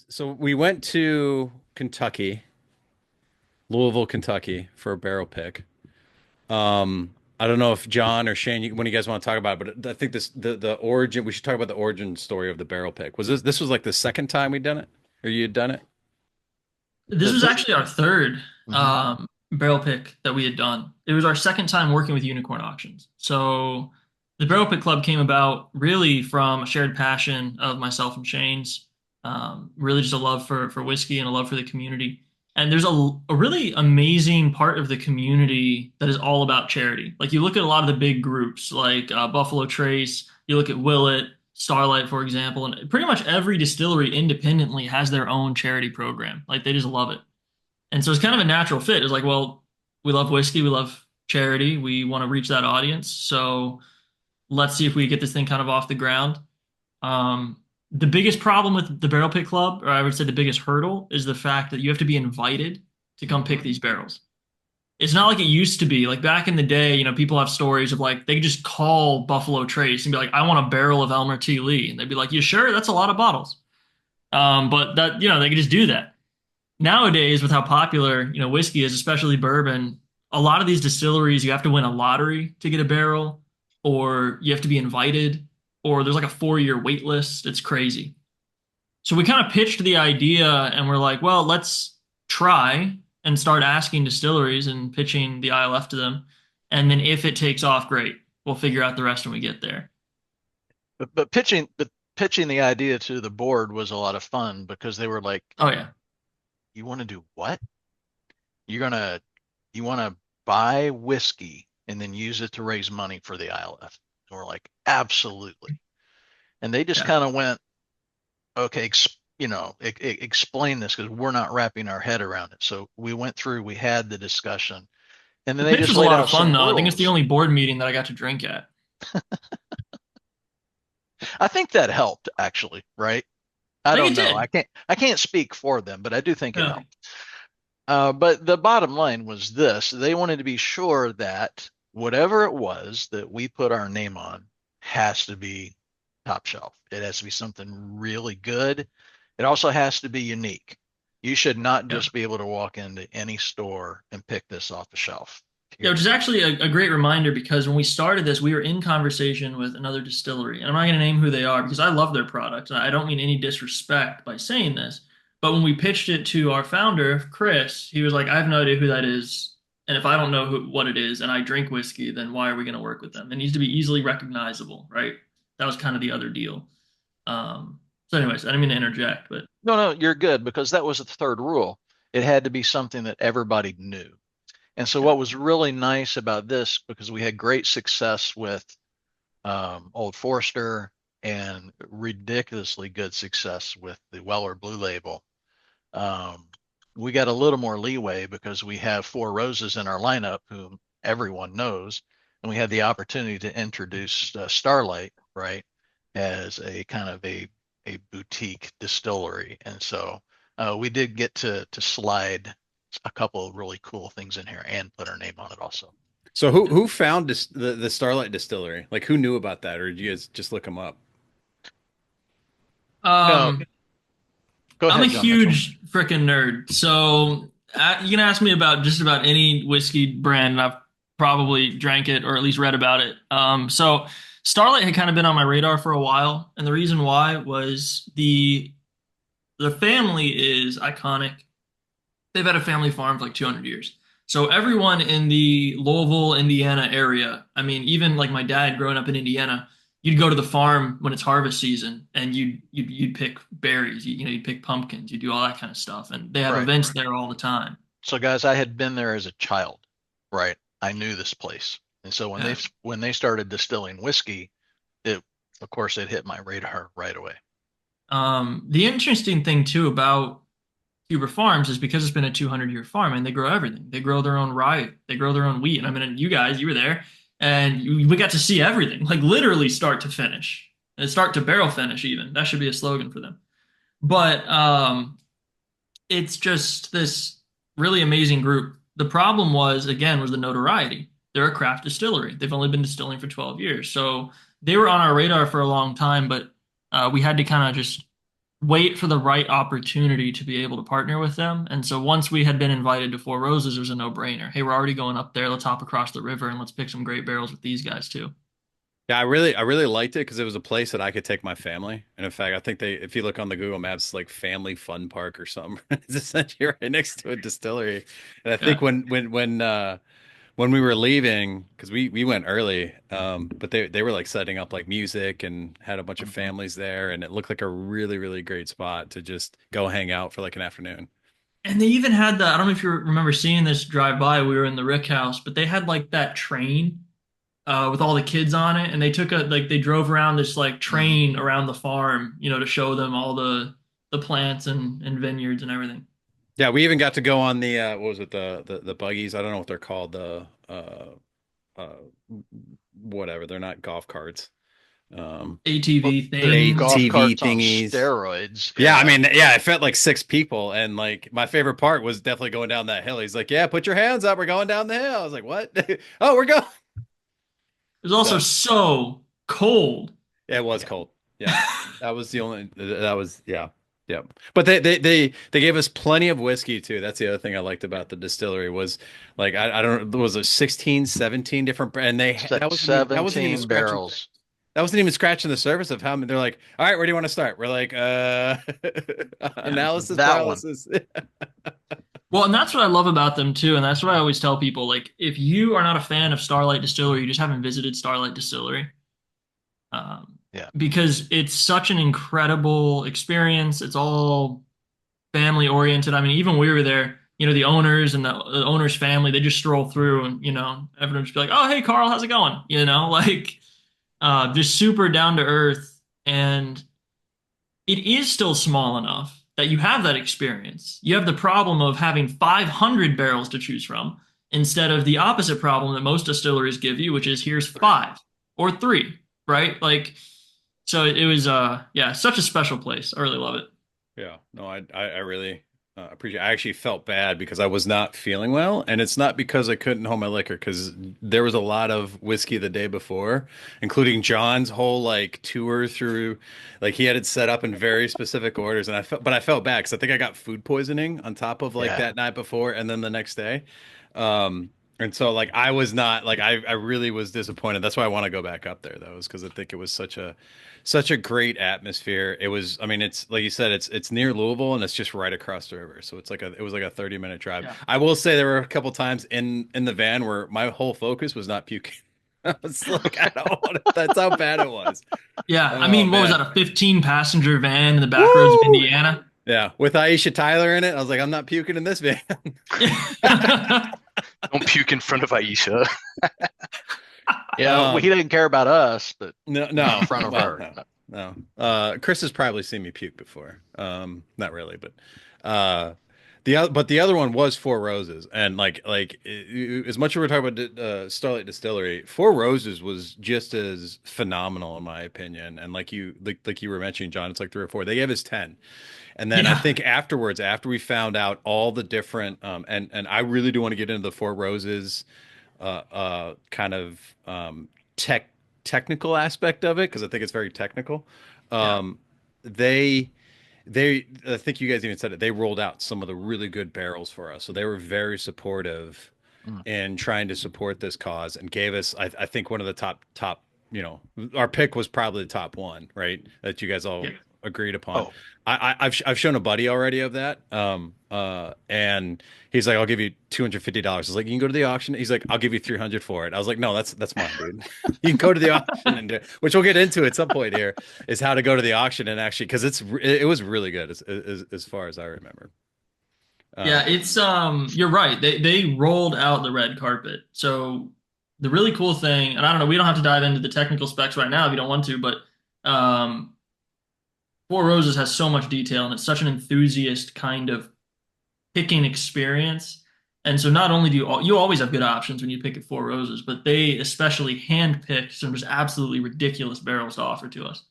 So we went to Kentucky, Louisville, Kentucky, for a barrel pick. I don't know if John or Shane, when you guys want to talk about it, but I think the origin. We should talk about the origin story of the barrel pick. This was like the second time we'd done it, or you had done it? This was This, actually our third mhm. barrel pick that we had done. It was our second time working with Unicorn Auctions. So the Barrel Pick Club came about really from a shared passion of myself and Shane's, really just a love for whiskey and a love for the community. And there's a really amazing part of the community that is all about charity. Like you look at a lot of the big groups like Buffalo Trace, you look at Willet, Starlight, for example, and pretty much every distillery independently has their own charity program. Like they just love it. And so it's kind of a natural fit. It's like, well, we love whiskey, we love charity, we want to reach that audience. So let's see if we get this thing kind of off the ground. The biggest problem with the Barrel Pick Club, or I would say the biggest hurdle, is the fact that you have to be invited to come pick Mhm. these barrels. It's not like it used to be. Like back in the day, people have stories of like they could just call Buffalo Trace and be like, "I want a barrel of Elmer T. Lee," and they'd be like, "You sure? That's a lot of bottles." But that they could just do that. Nowadays, with how popular whiskey is, especially bourbon, a lot of these distilleries you have to win a lottery to get a barrel, or you have to be invited, or there's like a 4-year wait list. It's crazy. So we kind of pitched the idea, and we're like, well, let's try and start asking distilleries and pitching the ILF to them, and then if it takes off, great. We'll figure out the rest when we get there. But pitching the idea to the board was a lot of fun because they were like, Oh yeah. "You want to do what? You're gonna you want to buy whiskey and then use it to raise money for the ILF?" And we're like, "Absolutely." And they just Yeah. kind of went, "Okay, explain this because we're not wrapping our head around it." So we went through, we had the discussion, and then The they pitch just was a laid lot of out fun some though. I think it's the rules. only board meeting that I got to drink at. I think that helped actually, right? I I think don't it know. did. I can't speak for them, but I do think it Yeah. helped. But the bottom line was this: they wanted to be sure that whatever it was that we put our name on has to be top shelf. It has to be something really good. It also has to be unique. You should not Yeah. just be able to walk into any store and pick this off the shelf. Yeah, which Period. is actually a great reminder because when we started this, we were in conversation with another distillery. And I'm not going to name who they are because I love their product. And I don't mean any disrespect by saying this. But when we pitched it to our founder, Chris, he was like, I have no idea who that is. And if I don't know what it is and I drink whiskey, then why are we going to work with them? It needs to be easily recognizable, right? That was kind of the other deal. So, anyways, I didn't mean to interject, but No, no, you're good because that was the third rule. It had to be something that everybody knew. And so yeah, what was really nice about this, because we had great success with Old Forester and ridiculously good success with the Weller Blue Label. Um, we got a little more leeway because we have Four Roses in our lineup, whom everyone knows, and we had the opportunity to introduce Starlight, right, as a kind of a boutique distillery, and so we did get to slide a couple of really cool things in here and put our name on it also. So who yeah. who found the Starlight Distillery? Like who knew about that, or did you guys just look them up? No, Um, go I'm a ahead, John Mitchell. huge freaking nerd. So you can ask me about just about any whiskey brand, and I've probably drank it or at least read about it. So Starlight had kind of been on my radar for a while, and the reason why was the family is iconic. They've had a family farm for like 200 years. So everyone in the Louisville, Indiana area, I mean, even like my dad growing up in Indiana, you'd go to the farm when it's harvest season and you'd pick berries, you'd pick pumpkins, you do all that kind of stuff. And they have Right. events there all the time. So guys, I had been there as a child, right? I knew this place. And so when they Yeah. when they started distilling whiskey, it of course it hit my radar right away. The interesting thing too about Huber Farms is because it's been a 200-year farm and they grow everything. They grow their own rye, they grow their own wheat. And I mean, you were there and we got to see everything, like literally start to finish and start to barrel finish even. That should be a slogan for them. But it's just this really amazing group. The problem was, again, was the notoriety. They're a craft distillery. They've only been distilling for 12 years. So they were on our radar for a long time, but we had to kind of just wait for the right opportunity to be able to partner with them. And so once we had been invited to Four Roses, it was a no-brainer. Hey, we're already going up there. Let's hop across the river and let's pick some great barrels with these guys too. Yeah, I really liked it because it was a place that I could take my family. And in fact, I think they, if you look on the Google Maps, like family fun park or something, it's essentially right next to a distillery. And I think Yeah. when we were leaving, because we went early, but they were like setting up like music and had a bunch of Mhm. families there, and it looked like a really great spot to just go hang out for like an afternoon. And they even had the, I don't know if you remember seeing this drive by, we were in the Rick House, but they had like that train with all the kids on it, and they took a like they drove around this like Mhm. train around the farm, to show them all the plants and vineyards and everything. Yeah, we even got to go on the what was it, the buggies? I don't know what they're called, the uh whatever. They're not golf carts. ATV The golf things. ATV carts on thingies. steroids. Yeah, I Yeah. mean, yeah, it felt like six people, and like my favorite part was definitely going down that hill. He's like, "Yeah, put your hands up. We're going down the hill." I was like, "What? Oh, we're going." It was also So so cold. yeah, it was Yeah. cold. Yeah, that was the only. That was yeah, yeah. But they gave us plenty of whiskey too. That's the other thing I liked about the distillery was like I don't there was a 16, 17 different and that wasn't even 17 scratching. barrels. That wasn't even scratching the surface of how many. They're like, all right, where do you want to start? We're like, Yeah. analysis That one. paralysis. Well, and that's what I love about them too, and that's what I always tell people. Like, if you are not a fan of Starlight Distillery, you just haven't visited Starlight Distillery, um, Yeah. because it's such an incredible experience. It's all family oriented. I mean, even we were there, the owners and the owner's family, they just stroll through and, everyone just be like, oh, hey, Carl, how's it going? Like, just super down to earth. And it is still small enough that you have that experience. You have the problem of having 500 barrels to choose from instead of the opposite problem that most distilleries give you, which is here's Three. five or three, right? Like, so it was, yeah, such a special place. I really love it. Yeah, no, I really appreciate. I actually felt bad because I was not feeling well, and it's not because I couldn't hold my liquor, because there was a lot of whiskey the day before, including John's whole like tour through, like he had it set up in very specific orders, and I felt bad because I think I got food poisoning on top of like Yeah. that night before, and then the next day, and so like I was not like I really was disappointed. That's why I want to go back up there though, is because I think it was such a great atmosphere. It was, I mean, it's like you said, it's near Louisville and it's just right across the river. So it was like a 30-minute drive. Yeah. I will say there were a couple times in the van where my whole focus was not puking. I was like, I don't want it. That's how bad it was. Yeah. I Oh mean, what was man. that, a 15 passenger van in the back roads of Woo! Indiana? Yeah, with Aisha Tyler in it, I was like, I'm not puking in this van. Don't puke in front of Aisha. He Um, didn't care about us, but no, not in no, front of well, her. no, no. Chris has probably seen me puke before. Not really, but uh, the other one was Four Roses, and as much as we're talking about Starlight Distillery, Four Roses was just as phenomenal in my opinion. And like you were mentioning, John, it's like three or four. They gave us 10, and then I Yeah. think afterwards, after we found out all the different, and I really do want to get into the Four Roses kind of tech technical aspect of it because I think it's very technical. Yeah. Um, they they I think you guys even said it. They rolled out some of the really good barrels for us, so they were very supportive Mm. in trying to support this cause and gave us I think one of the top. Our pick was probably the top one, right? That you guys all Yeah. agreed upon. Oh, I've shown a buddy already of that. And he's like, I'll give you $250. I was like, you can go to the auction. He's like, I'll give you 300 for it. I was like, no, that's mine, dude. You can go to the auction and do it, which we'll get into at some point here, is how to go to the auction and actually, because it was really good as far as I remember. Yeah, Um, it's you're right. They rolled out the red carpet. So the really cool thing, and I don't know, we don't have to dive into the technical specs right now if you don't want to, but um Four Roses has so much detail and it's such an enthusiast kind of picking experience. And so not only do you always have good options when you pick at Four Roses, but they especially handpick some just absolutely ridiculous barrels to offer to us.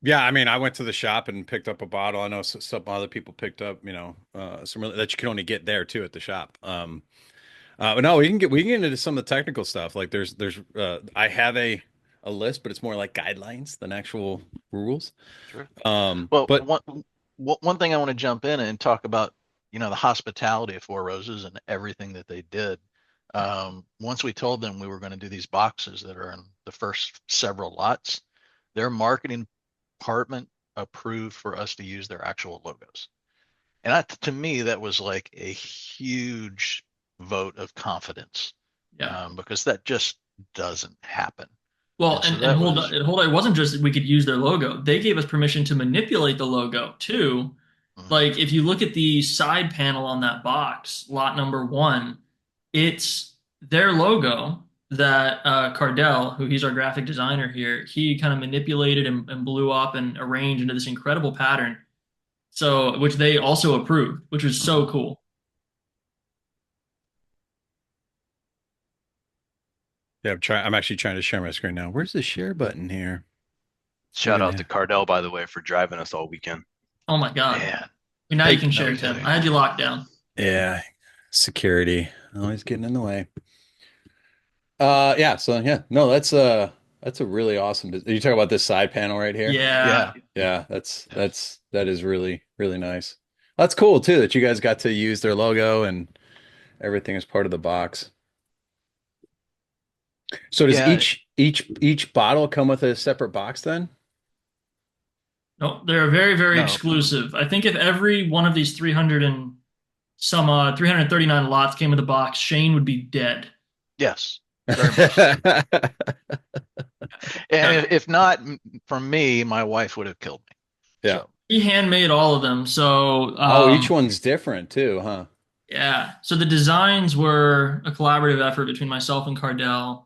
yeah, I mean, I went to the shop and picked up a bottle. I know some other people picked up, some that you can only get there too at the shop. But no, we can get into some of the technical stuff. Like I have a list, but it's more like guidelines than actual rules. Sure. Well, But one thing I want to jump in and talk about, the hospitality of Four Roses and everything that they did. Once we told them we were going to do these boxes that are in the first several lots, their marketing department approved for us to use their actual logos. And to me, that was like a huge vote of confidence, Yeah. because that just doesn't happen. Well, And so and that was, hold on. It wasn't just that we could use their logo. They gave us permission to manipulate the logo too. mhm, Like if you look at the side panel on that box, lot number one, it's their logo that Cardell, who he's our graphic designer here, he kind of manipulated and blew up and arranged into this incredible pattern. So, which they also approved, which was mhm. so cool. yeah, I'm actually trying to share my screen now. Where's the share button here? We're Shout out gonna to Cardell, by the way, for driving us all weekend. Oh my God. Man, Now you can share, no Tim. kidding. I had you locked down. yeah, security always getting in the way. Yeah, so yeah, no, that's a really awesome. You talk about this side panel right here? Yeah. Yeah, Yeah, yeah, that is really really nice. That's cool too that you guys got to use their logo and everything as part of the box. So does yeah. each bottle come with a separate box then? No, they're very, very No, exclusive. I think if every one of these 300 and some 339 lots came with a box, Shane would be dead. yes, very much so. And Yeah. if not for me, my wife would have killed me. Yeah. So, He handmade all of them. So, Oh, each one's different too, huh? yeah. So the designs were a collaborative effort between myself and Cardell.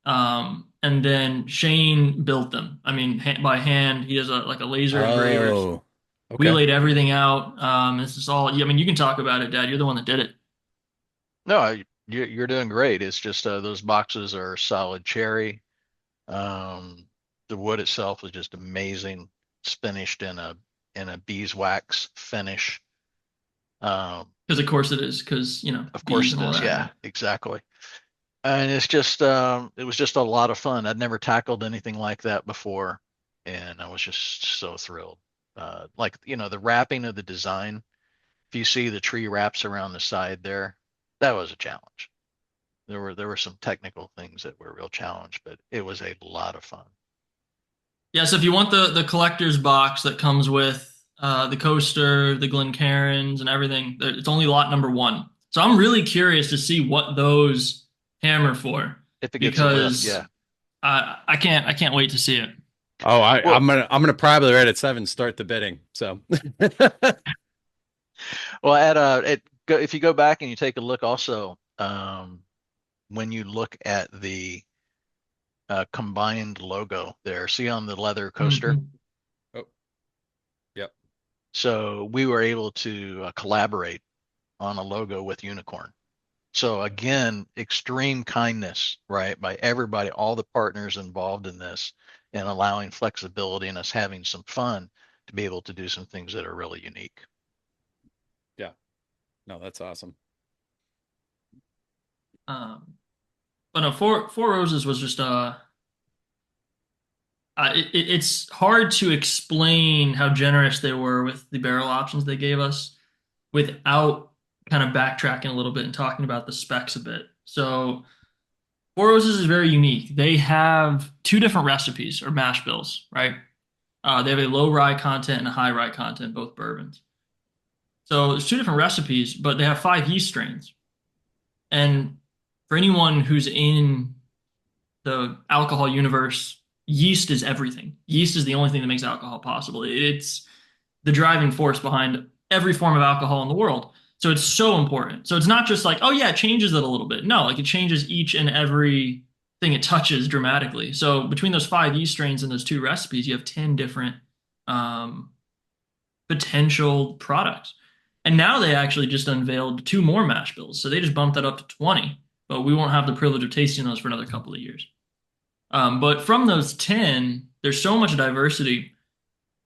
And then Shane built them. I mean, by hand. He has a laser engraver. Oh, We okay. laid everything out. This is all. I mean, you can talk about it, Dad. You're the one that did it. no, you're doing great. It's just those boxes are solid cherry. Um, the wood itself is just amazing. It's finished in a beeswax finish. Um, Because of course it is. Because of bees course it and all is. that. Yeah, exactly. And it's just it was just a lot of fun. I'd never tackled anything like that before, and I was just so thrilled. Like the wrapping of the design. If you see the tree wraps around the side there, that was a challenge. There were some technical things that were a real challenge, but it was a lot of fun. Yeah, so if you want the collector's box that comes with the coaster, the Glencairns, and everything, it's only lot number one. So I'm really curious to see what those hammer for If it gets a lift, because yeah. I can't wait to see it. Oh, Well, I'm gonna probably right at 7 start the bidding. So well, if you go back and you take a look also, when you look at the combined logo there, see on the leather coaster. Mhm. Oh, yep. So we were able to collaborate on a logo with Unicorn. So again, extreme kindness, right, by everybody, all the partners involved in this, and allowing flexibility and us having some fun to be able to do some things that are really unique. Yeah. No, that's awesome. But no, Four Roses was just it's hard to explain how generous they were with the barrel options they gave us without kind of backtracking a little bit and talking about the specs a bit. So Four Roses is very unique. They have two different recipes or mash bills, right? They have a low rye content and a high rye content, both bourbons. So there's two different recipes, but they have five yeast strains. And for anyone who's in the alcohol universe, yeast is everything. Yeast is the only thing that makes alcohol possible. It's the driving force behind every form of alcohol in the world. So it's so important. So it's not just like, oh yeah, it changes it a little bit. No, like it changes each and every thing it touches dramatically. So between those five yeast strains and those two recipes, you have 10 different um, potential products. And now they actually just unveiled two more mash bills. So they just bumped that up to 20, but we won't have the privilege of tasting those for another couple of years. But from those 10, there's so much diversity.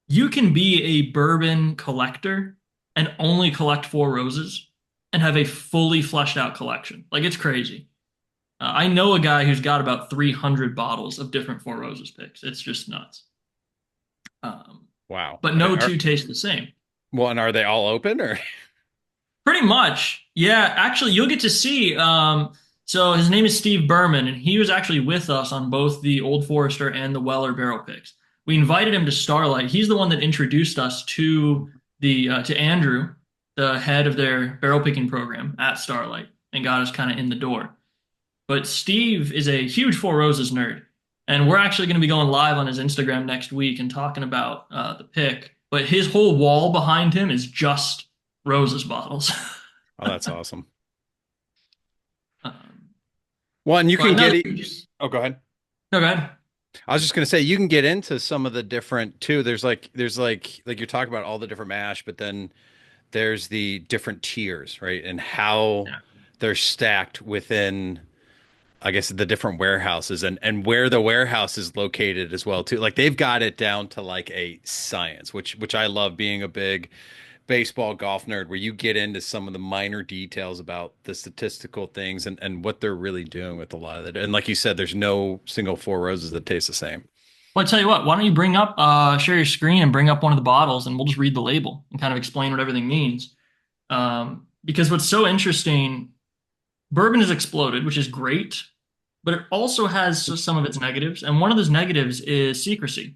You can be a bourbon collector and only collect Four Roses and have a fully fleshed out collection. Like it's crazy. I know a guy who's got about 300 bottles of different Four Roses picks. It's just nuts. Wow. But no two taste the same. Well, and are they all open or? Pretty much. Yeah, actually, you'll get to see. So his name is Steve Berman, and he was actually with us on both the Old Forester and the Weller barrel picks. We invited him to Starlight. He's the one that introduced us to to Andrew, the head of their barrel picking program at Starlight, and got us kind of in the door. But Steve is a huge Four Roses nerd, and we're actually going to be going live on his Instagram next week and talking about the pick. But his whole wall behind him is just Roses bottles. Oh, that's awesome. Um, Well, and you but can no, get Oh, go ahead. no, go ahead. I was just gonna say you can get into some of the different too. Like you're talking about all the different mash, but then there's the different tiers, right? And how Yeah. they're stacked within, I guess, the different warehouses and where the warehouse is located as well too. Like they've got it down to like a science, which I love, being a big baseball golf nerd, where you get into some of the minor details about the statistical things and what they're really doing with a lot of it. And like you said, there's no single Four Roses that taste the same. Well, I tell you what, why don't you bring up, share your screen and bring up one of the bottles, and we'll just read the label and kind of explain what everything means. Because what's so interesting, bourbon has exploded, which is great, but it also has some of its negatives. And one of those negatives is secrecy.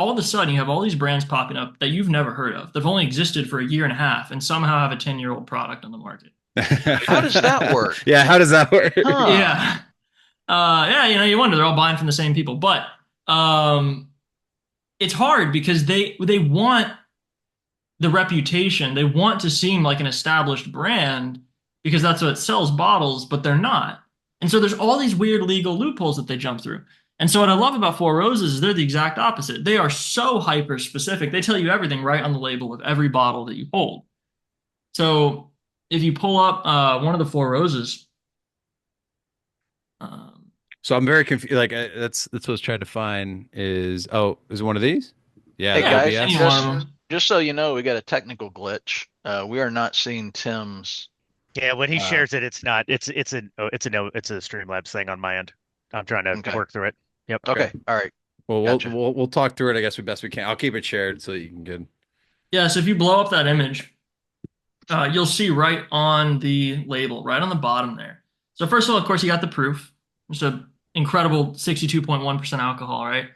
All of a sudden, you have all these brands popping up that you've never heard of. They've only existed for a year and a half and somehow have a 10-year-old product on the market. How does that work? Yeah, how does that work? Huh. Yeah. Yeah, you wonder, they're all buying from the same people. But it's hard because they want the reputation. They want to seem like an established brand because that's what sells bottles, but they're not. And so there's all these weird legal loopholes that they jump through. And so what I love about Four Roses is they're the exact opposite. They are so hyper specific. They tell you everything right on the label of every bottle that you hold. So if you pull up one of the Four Roses, So I'm very confused. Like that's what I was trying to find is it one of these? Yeah, Hey the guys, OBS. any one of them. just so you know, we got a technical glitch. We are not seeing Tim's. Yeah, when he Uh, shares it, it's not. It's a Streamlabs thing on my end. I'm trying to Okay. work through it. Yep. Okay, all right. Well, Gotcha. we'll talk through it, I guess, we best we can. I'll keep it shared so you can get. Yeah, so if you blow up that image, you'll see right on the label, right on the bottom there. So first of all, of course, you got the proof. It's an incredible 62.1% alcohol, right?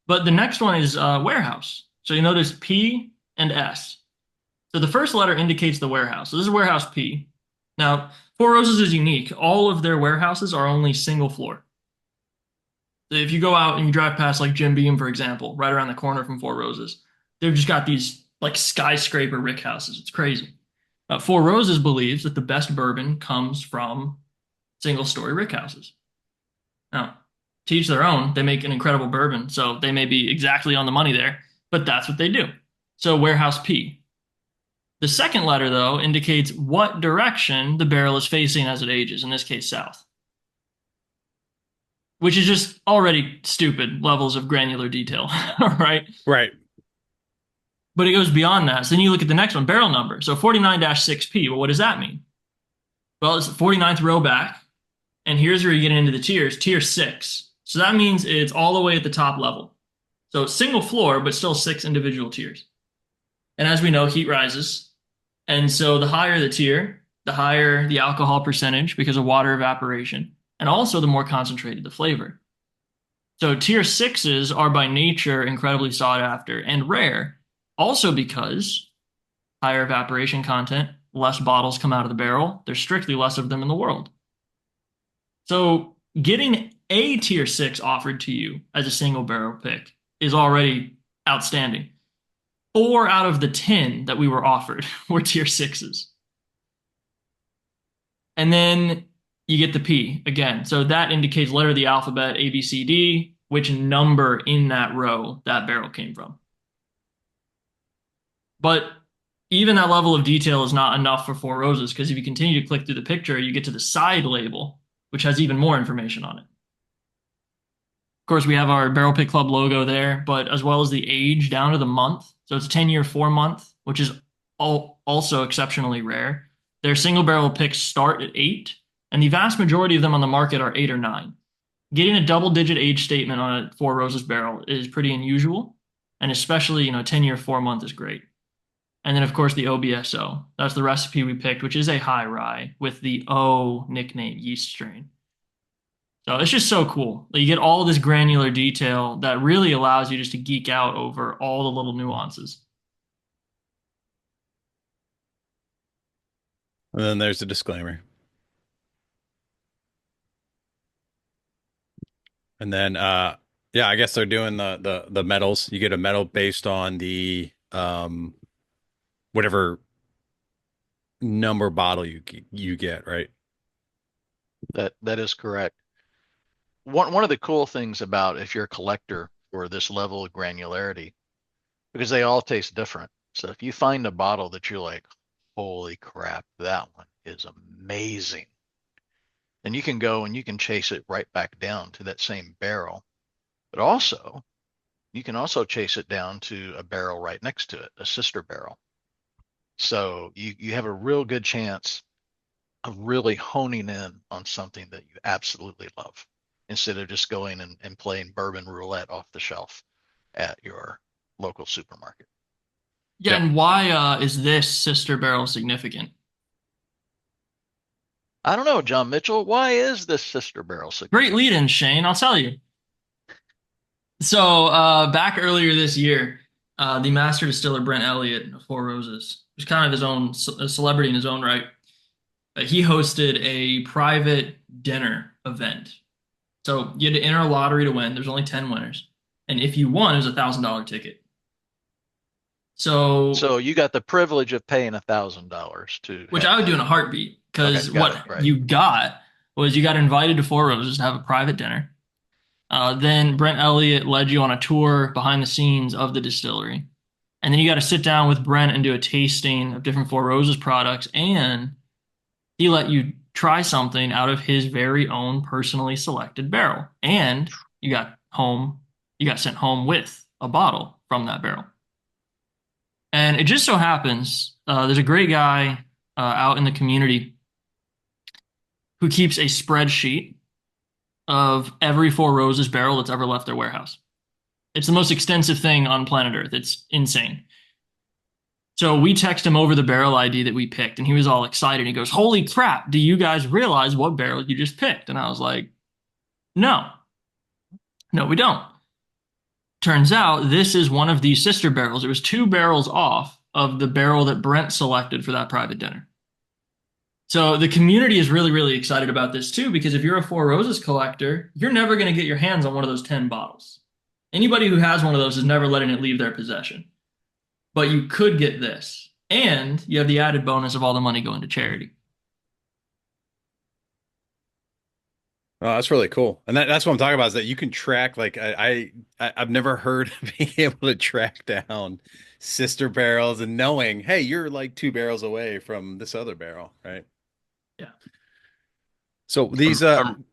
But the next one is warehouse. So you notice P and S. So the first letter indicates the warehouse. So this is warehouse P. Now, Four Roses is unique. All of their warehouses are only single floor. If you go out and you drive past like Jim Beam, for example, right around the corner from Four Roses, they've just got these like skyscraper rick houses. It's crazy. Four Roses believes that the best bourbon comes from single story rick houses. Now, to each their own, they make an incredible bourbon, so they may be exactly on the money there, but that's what they do. So warehouse P. The second letter, though, indicates what direction the barrel is facing as it ages, in this case, south. Which is just already stupid levels of granular detail, right? Right. But it goes beyond that. So then you look at the next one, barrel number. So 49-6P. Well, what does that mean? Well, it's the 49th row back. And here's where you get into the tiers, tier 6. So that means it's all the way at the top level. So it's single floor, but still 6 individual tiers. And as we know, heat rises. And so the higher the tier, the higher the alcohol percentage because of water evaporation. And also the more concentrated the flavor. So tier 6s are by nature incredibly sought after and rare. Also because higher evaporation content, less bottles come out of the barrel. There's strictly less of them in the world. So getting a tier 6 offered to you as a single barrel pick is already outstanding. 4 out of the 10 that we were offered were tier 6s. And then you get the P again. So that indicates letter of the alphabet, A, B, C, D, which number in that row that barrel came from. But even that level of detail is not enough for Four Roses, because if you continue to click through the picture, you get to the side label, which has even more information on it. Of course, we have our Barrel Pick Club logo there, but as well as the age down to the month. So it's a 10-year, 4-month, which is also exceptionally rare. Their single barrel picks start at 8, and the vast majority of them on the market are 8 or 9. Getting a double-digit age statement on a Four Roses barrel is pretty unusual, and especially 10-year 4-month is great. And then of course the OBSO. That's the recipe we picked, which is a high rye with the O nickname yeast strain. So it's just so cool. You get all this granular detail that really allows you just to geek out over all the little nuances. And then there's the disclaimer. And then yeah, I guess they're doing the medals. You get a medal based on the whatever number bottle you get, right? That is correct. One of the cool things about if you're a collector for this level of granularity, because they all taste different. So if you find a bottle that you're like, holy crap, that one is amazing, then you can go and you can chase it right back down to that same barrel. But also, you can also chase it down to a barrel right next to it, a sister barrel. So you have a real good chance of really honing in on something that you absolutely love instead of just going and playing bourbon roulette off the shelf at your local supermarket. Yeah, Yep. and why is this sister barrel significant? I don't know, John Mitchell, why is this sister barrel significant? Great lead-in, Shane. I'll tell you. So back earlier this year, the master distiller Brent Elliott of Four Roses, who's kind of his own a celebrity in his own right, he hosted a private dinner event. So you had to enter a lottery to win. There's only 10 winners, and if you won, it was a $1,000 ticket. So you got the privilege of paying $1,000 to which have I would do in that. a heartbeat, because Okay, got what it, right. you got was you got invited to Four Roses to have a private dinner. Then Brent Elliott led you on a tour behind the scenes of the distillery. And then you got to sit down with Brent and do a tasting of different Four Roses products. And he let you try something out of his very own personally selected barrel. And you got sent home with a bottle from that barrel. And it just so happens there's a great guy out in the community who keeps a spreadsheet of every Four Roses barrel that's ever left their warehouse. It's the most extensive thing on planet Earth. It's insane. So we text him over the barrel ID that we picked, and he was all excited. He goes, "Holy crap, do you guys realize what barrel you just picked?" And I was like, No, we don't. Turns out this is one of these sister barrels. It was 2 barrels off of the barrel that Brent selected for that private dinner. So the community is really, really excited about this too, because if you're a Four Roses collector, you're never going to get your hands on one of those 10 bottles. Anybody who has one of those is never letting it leave their possession. But you could get this, and you have the added bonus of all the money going to charity. Oh, that's really cool. And that's what I'm talking about, is that you can track, like I've never heard of being able to track down sister barrels and knowing, hey, you're like 2 barrels away from this other barrel, right? Yeah. So these I'm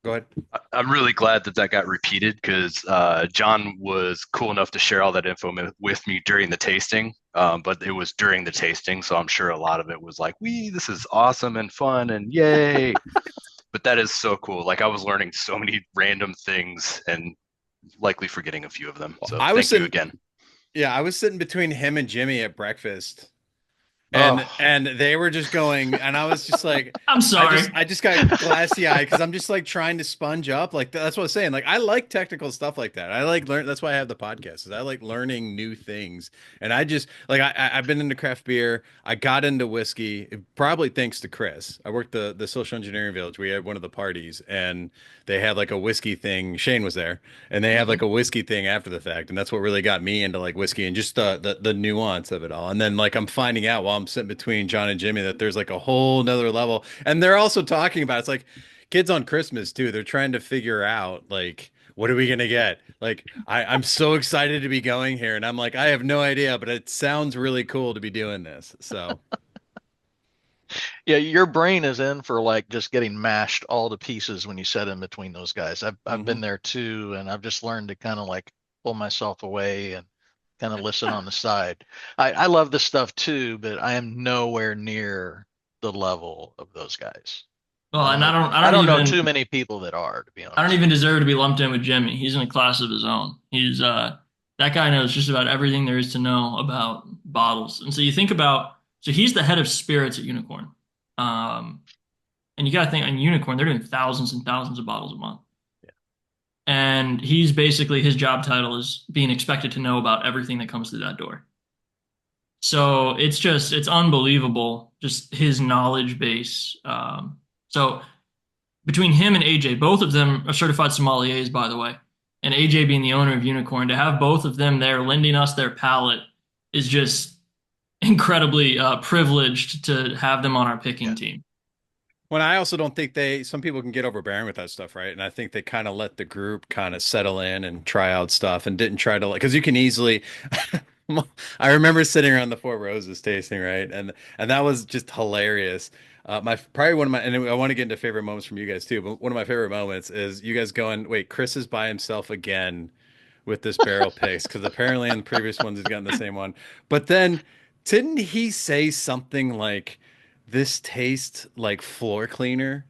go ahead. I'm really glad that got repeated because John was cool enough to share all that info with me during the tasting. But it was during the tasting, so I'm sure a lot of it was like, this is awesome and fun and yay. But that is so cool. Like I was learning so many random things and likely forgetting a few of them. So thank you again. Yeah, I was sitting between him and Jimmy at breakfast. And they were just going, and I was just like, I'm sorry. I just got glassy eyed because I'm just like trying to sponge up. Like that's what I was saying. Like I like technical stuff like that. I like learn. That's why I have the podcast. Is I like learning new things. And I just like I've been into craft beer. I got into whiskey probably thanks to Chris. I worked the social engineering village. We had one of the parties, and they had like a whiskey thing. Shane was there, and they had like a whiskey thing after the fact, and that's what really got me into like whiskey and just the nuance of it all. And then like I'm finding out while I'm sitting between John and Jimmy that there's like a whole nother level, and they're also talking about, it's like kids on Christmas too. They're trying to figure out like, what are we gonna get? Like I'm so excited to be going here, and I'm like, I have no idea, but it sounds really cool to be doing this. So Yeah, your brain is in for like just getting mashed all to pieces when you sit in between those guys. I've been there too, and I've just learned to kind of like pull myself away and kind of listen on the side. I love this stuff too, but I am nowhere near the level of those guys. Well, and I don't know too many people that are, to be honest. I don't even deserve to be lumped in with Jimmy. He's in a class of his own. That guy knows just about everything there is to know about bottles. And so you think about, so he's the head of spirits at Unicorn. Um, and you got to think on Unicorn, they're doing thousands and thousands of bottles a month. Yeah. And he's basically, his job title is being expected to know about everything that comes through that door. So it's unbelievable, just his knowledge base. So between him and AJ, both of them are certified sommeliers, by the way. And AJ being the owner of Unicorn, to have both of them there lending us their palate is just incredibly privileged to have them on our picking team. Well, I also don't think some people can get overbearing with that stuff, right? And I think they kind of let the group kind of settle in and try out stuff and didn't try to like, because you can easily, I remember sitting around the Four Roses tasting, right? And that was just hilarious. Probably one of my, and I want to get into favorite moments from you guys too, but one of my favorite moments is you guys going, wait, Chris is by himself again with this barrel pace, because apparently in the previous ones he's gotten the same one. But then didn't he say something like, this tastes like floor cleaner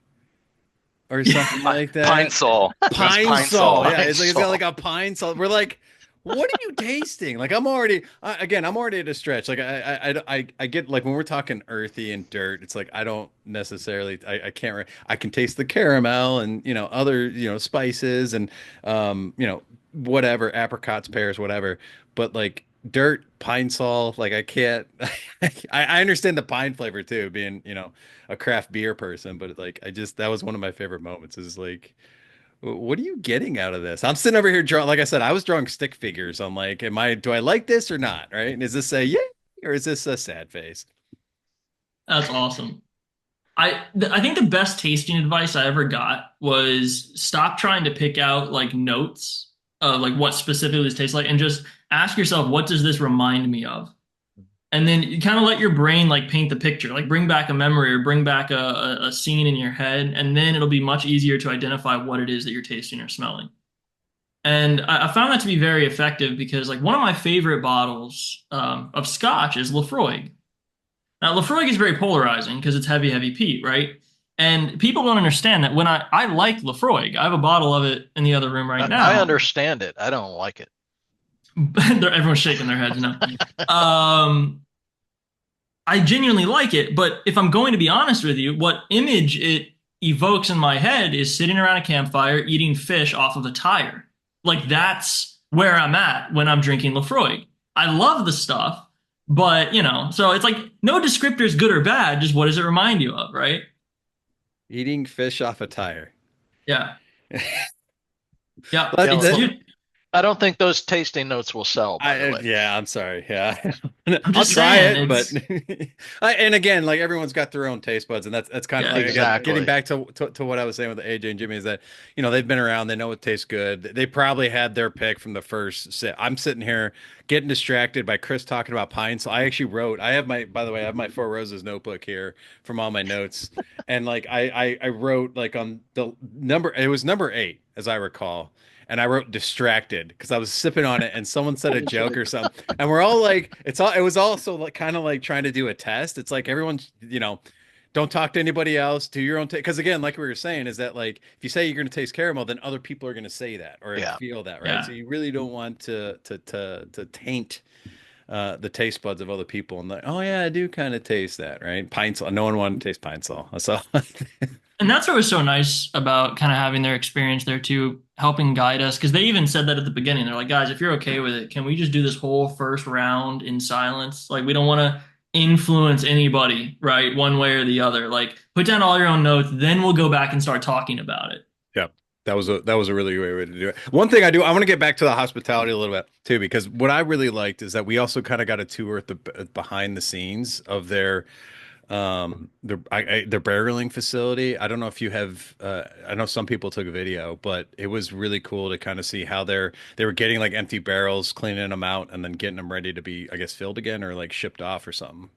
or something like that? Pine Sol. Pine Sol. Yeah, it's Pine got like a pine Sol. We're like, what are you tasting? Like I'm already at a stretch. Like I get like when we're talking earthy and dirt, it's like I don't necessarily I can't I can taste the caramel and other spices and whatever, apricots, pears, whatever. But like dirt, pine Sol, like I can't. I understand the pine flavor too, being a craft beer person, but like that was one of my favorite moments. Is like, what are you getting out of this? I'm sitting over here drawing, like I said, I was drawing stick figures. I'm like, do I like this or not? Right? And is this a yay or is this a sad face? That's awesome. I think the best tasting advice I ever got was stop trying to pick out like notes of like what specifically this tastes like and just ask yourself, what does this remind me of? And then you kind of let your brain like paint the picture, like bring back a memory or bring back a scene in your head, and then it'll be much easier to identify what it is that you're tasting or smelling. And I found that to be very effective because like one of my favorite bottles of Scotch is Lafroig. Now Lafroig is very polarizing because it's heavy, heavy peat, right? And people don't understand that when I like Lafroig. I have a bottle of it in the other room right now. I understand it. I don't like it. Everyone's shaking their heads now. I genuinely like it, but if I'm going to be honest with you, what image it evokes in my head is sitting around a campfire eating fish off of a tire. Like that's where I'm at when I'm drinking Lafroig. I love the stuff, but so it's like no descriptor is good or bad, just what does it remind you of, right? Eating fish off a tire. Yeah. Yeah. I don't think those tasting notes will sell, by the way. Yeah, I'm sorry. Yeah. I'll try it, but and again, like everyone's got their own taste buds, and that's kind of like exactly. getting back to what I was saying with AJ and Jimmy is that they've been around, they know what tastes good. They probably had their pick from the first sip. I'm sitting here getting distracted by Chris talking about pine. So I actually wrote. I have my Four Roses notebook here from all my notes, and like I wrote like on the number. It was number 8, as I recall. And I wrote distracted because I was sipping on it and someone said a joke or something. And we're all like, it was also like kind of like trying to do a test. It's like everyone's, don't talk to anybody else, do your own taste. Because again, like we were saying, is that like if you say you're going to taste caramel, then other people are going to say that or feel that, right? Yeah. So you really don't want to taint the taste buds of other people and like, oh yeah, I do kind of taste that, right? Pine Sol. No one wanted to taste pine Sol. So and that's what was so nice about kind of having their experience there too, helping guide us. Because they even said that at the beginning. They're like, guys, if you're okay with it, can we just do this whole first round in silence? Like, we don't want to influence anybody, right? One way or the other. Like, put down all your own notes, then we'll go back and start talking about it. Yeah. That was a really great way to do it. One thing I want to get back to the hospitality a little bit too, because what I really liked is that we also kind of got a tour at the behind the scenes of their barreling facility. I don't know if you have, I know some people took a video, but it was really cool to kind of see how they were getting like empty barrels, cleaning them out, and then getting them ready to be, I guess, filled again or like shipped off or something.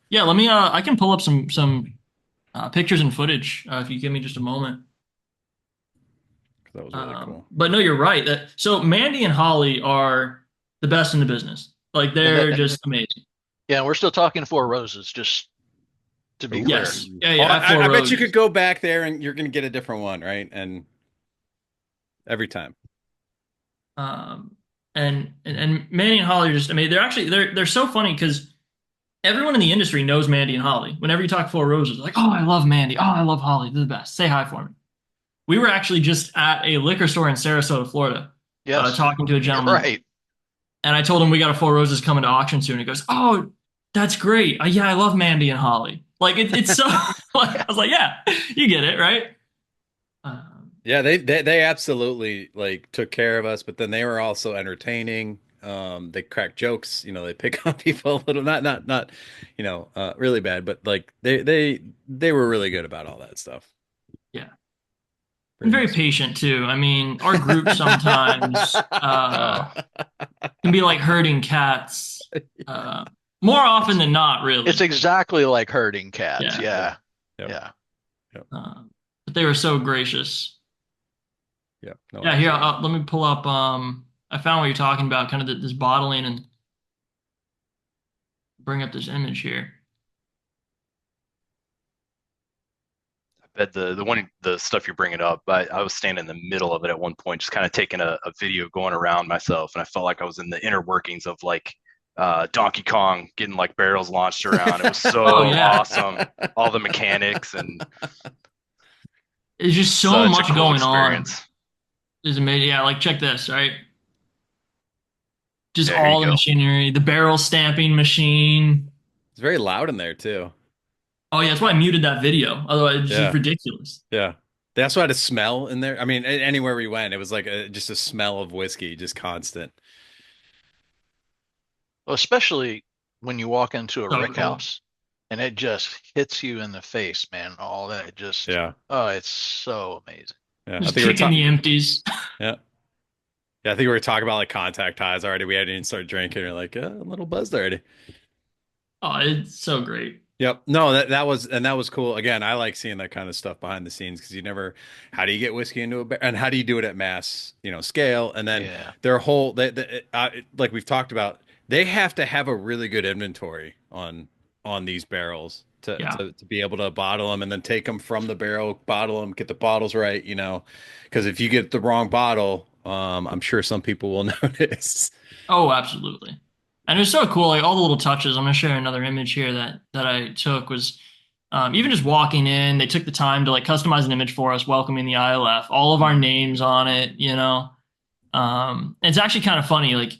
Yeah, let me, I can pull up some pictures and footage if you give me just a moment. That was really cool. But no, you're right. So Mandy and Holly are the best in the business. Like they're just amazing. Yeah, we're still talking Four Roses, just to be Ooh. clear. Yes. Yeah, Oh, yeah. At Four I bet you Roses. could go back there and you're going to get a different one, right? And every time. Um, and Mandy and Holly are just, I mean, they're so funny because everyone in the industry knows Mandy and Holly. Whenever you talk Four Roses, like, oh, I love Mandy. Oh, I love Holly. They're the best. Say hi for me. We were actually just at a liquor store in Sarasota, Florida, Yes. talking to a gentleman. Right. And I told him we got a Four Roses coming to auction soon. He goes, "Oh, that's great. Yeah, I love Mandy and Holly. Like it's so." Like, I was like, "Yeah, you get it, right?" Yeah, they absolutely like took care of us, but then they were also entertaining. They crack jokes, they pick on people a little, not, really bad, but like they were really good about all that stuff. Yeah, For and the very most patient too. I mean, our group sometimes Oh, can be like herding cats. More often than not, really. it's exactly like herding cats. Yeah. Yeah. Yep. Yeah. But they were so gracious. Yeah. No, Yeah, here, absolutely. let me pull up. I found what you're talking about, kind of this bottling, and bring up this image here. But the stuff you're bringing up, I was standing in the middle of it at one point, just kind of taking a video going around myself, and I felt like I was in the inner workings of like Donkey Kong getting like barrels launched around. It was so Oh, yeah. awesome. All the mechanics and There's just so such a much cool going on. experience. It's amazing. Yeah, like check this, right? Just Yeah, here all you the go. machinery, the barrel stamping machine. It's very loud in there too. Oh yeah, that's why I muted that video. Otherwise, it's just Yeah. ridiculous. Yeah. They also had a smell in there. I mean, anywhere we went, it was like just a smell of whiskey, just constant. Well, especially when you walk into a So rick cool. house and it just hits you in the face, man. All that just, Yeah. oh, it's so amazing. Yeah. I Just think we were kicking the talking. empties. Yeah. Yeah. I think we were talking about like contact highs already. We hadn't even started drinking. We're like, a little buzzed already. Oh, it's so great. Yep. No, that was cool. Again, I like seeing that kind of stuff behind the scenes because how do you get whiskey into a bar and how do you do it at mass, scale? And then Yeah. their whole, like we've talked about, they have to have a really good inventory on these barrels Yeah. to be able to bottle them and then take them from the barrel, bottle them, get the bottles right, because if you get the wrong bottle, I'm sure some people will notice. Oh, absolutely. And it was so cool, like all the little touches. I'm gonna share another image here that I took was even just walking in, they took the time to like customize an image for us, welcoming the ILF, all of our names on it. It's actually kind of funny, like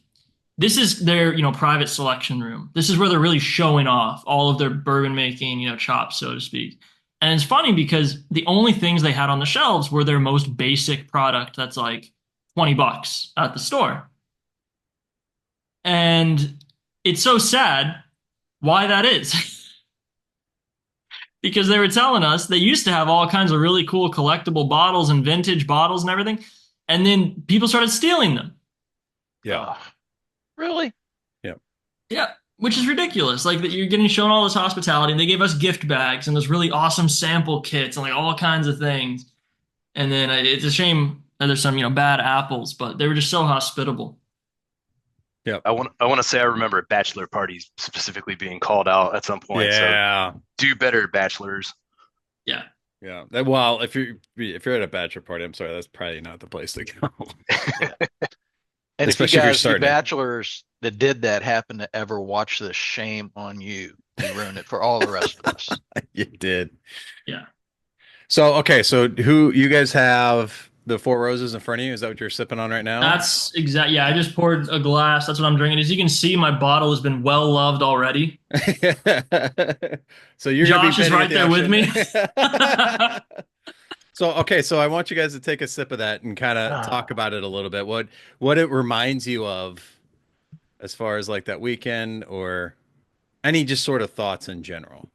this is their, private selection room. This is where they're really showing off all of their bourbon making, chops, so to speak. And it's funny because the only things they had on the shelves were their most basic product that's like $20 at the store. And it's so sad why that is. Because they were telling us they used to have all kinds of really cool collectible bottles and vintage bottles and everything. And then people started stealing them. Yeah. Really? Yeah, which is ridiculous. Like that you're getting shown all this hospitality, and they gave us gift bags and those really awesome sample kits and like all kinds of things. And then it's a shame that there's some, bad apples, but they were just so hospitable. Yep. I want to say I remember bachelor parties specifically being called out at some point. Yeah. So do better, bachelors. Yeah. Yeah. Well, if you're at a bachelor party, I'm sorry, that's probably not the place to go. And Especially if you if you're guys, the starting. bachelors that did that, happen to ever watch this, shame on you. You ruined it for all the rest of us. You did. Yeah. So, okay, so who you guys have the Four Roses in front of you? Is that what you're sipping on right now? That's exact. Yeah, I just poured a glass. That's what I'm drinking. As you can see, my bottle has been well loved already. So you're Josh is gonna be right there with me. So, okay, so I want you guys to take a sip of that and kind of talk about it a little bit. What it reminds you of as far as like that weekend or any just sort of thoughts in general.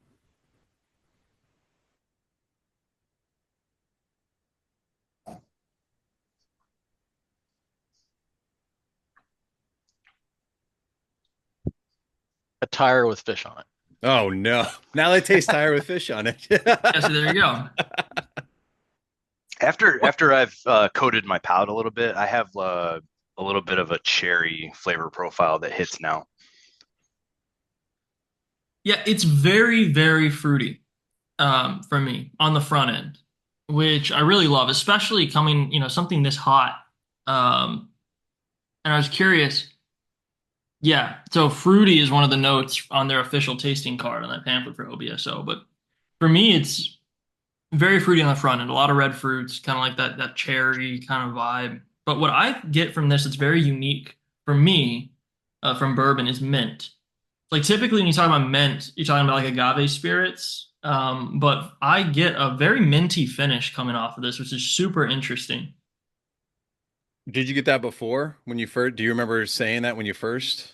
A tire with fish on it. Oh no. Now they taste tire with fish on it. Yeah, so there you go. After I've coated my palate a little bit, I have a little bit of a cherry flavor profile that hits now. Yeah, it's very, very fruity. for me on the front end, which I really love, especially coming, something this hot. And I was curious. Yeah, so fruity is one of the notes on their official tasting card on that pamphlet for OBSO. But for me, it's very fruity on the front end, a lot of red fruits, kind of like that cherry kind of vibe. But what I get from this that's very unique for me from bourbon is mint. Like typically when you talk about mint, you're talking about like agave spirits. But I get a very minty finish coming off of this, which is super interesting. Did you get that before when you first? Do you remember saying that when you first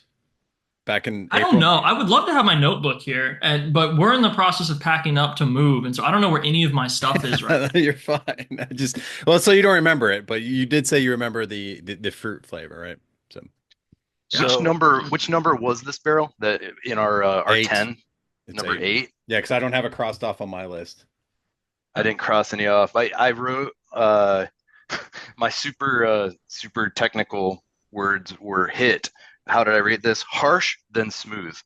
back in I don't April? know. I would love to have my notebook here, but we're in the process of packing up to move, and so I don't know where any of my stuff is right now. You're fine. I just well, so you don't remember it, but you did say you remember the fruit flavor, right? So Yeah. Which number was this barrel that in our eight. 10? It's Number eight. 8? Yeah, because I don't have it crossed off on my list. I didn't cross any off. I wrote my super technical words were hit. How did I rate this? Harsh, then smooth.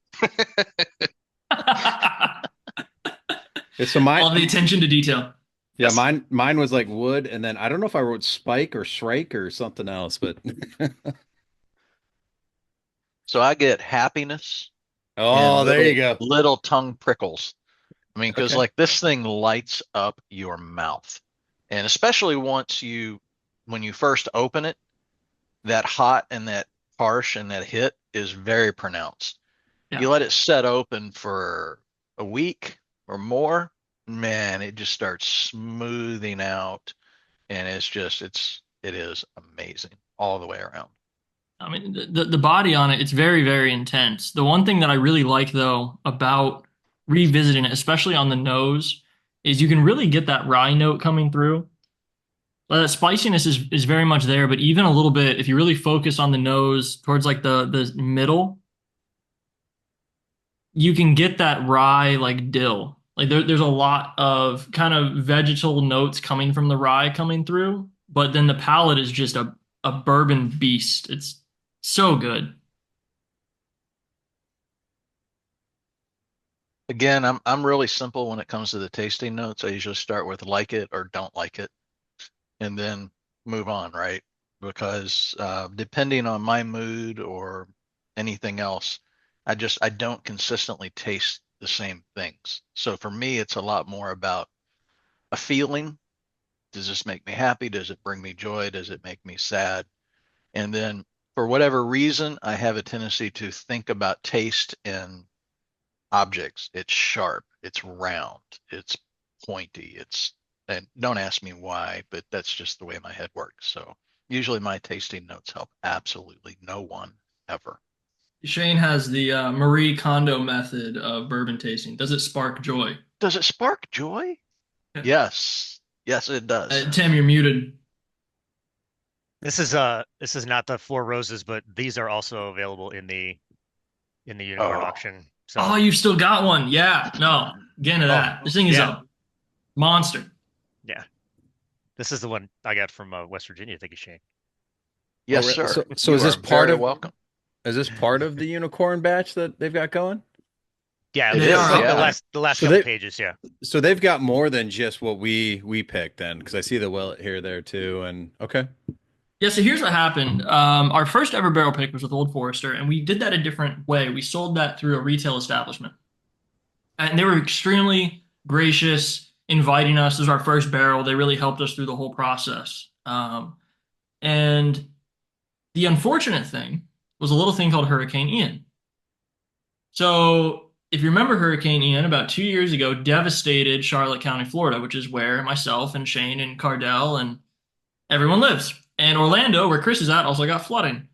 So mine, All the attention to detail. yeah, Yes. mine was like wood, and then I don't know if I wrote spike or shrike or something else, but So I get happiness and oh, there you go. little tongue prickles. I mean, because Okay. like this thing lights up your mouth. And especially when you first open it, that hot and that harsh and that hit is very pronounced. Yeah. You let it set open for a week or more, man, it just starts smoothing out. And it is amazing all the way around. I mean, the body on it, it's very, very intense. The one thing that I really like though about revisiting it, especially on the nose, is you can really get that rye note coming through. That spiciness is very much there, but even a little bit, if you really focus on the nose towards like the middle, you can get that rye like dill. Like there's a lot of kind of vegetal notes coming from the rye coming through, but then the palate is just a bourbon beast. It's so good. Again, I'm really simple when it comes to the tasting notes. I usually start with like it or don't like it, and then move on, right? Because depending on my mood or anything else, I don't consistently taste the same things. So for me, it's a lot more about a feeling. Does this make me happy? Does it bring me joy? Does it make me sad? And then for whatever reason, I have a tendency to think about taste in objects. It's sharp, it's round, it's pointy, and don't ask me why, but that's just the way my head works. So usually my tasting notes help absolutely no one ever. Shane has the Marie Kondo method of bourbon tasting. Does it spark joy? Does it spark joy? Yeah. Yes. Yes, it does. Tim, you're muted. This is not the Four Roses, but these are also available in the unicorn auction. So Oh, you've still got one. Yeah. No, get into that. This thing is yeah. a monster. Yeah, this is the one I got from West Virginia. Thank you, Shane. Yes, Oh, sir. so You is this are part very of welcome. is this part of the unicorn batch that they've got going? Yeah, It They is, are. the yeah. last So couple they- pages. Yeah, So they've got more than just what we picked then, because I see the Willet here there too, and okay. Yeah, so here's what happened. Our first ever barrel pick was with Old Forester, and we did that a different way. We sold that through a retail establishment. And they were extremely gracious, inviting us. This was our first barrel. They really helped us through the whole process. And the unfortunate thing was a little thing called Hurricane Ian. So if you remember Hurricane Ian, about 2 years ago, devastated Charlotte County, Florida, which is where myself and Shane and Cardell and everyone lives. And Orlando, where Chris is at, also got flooding.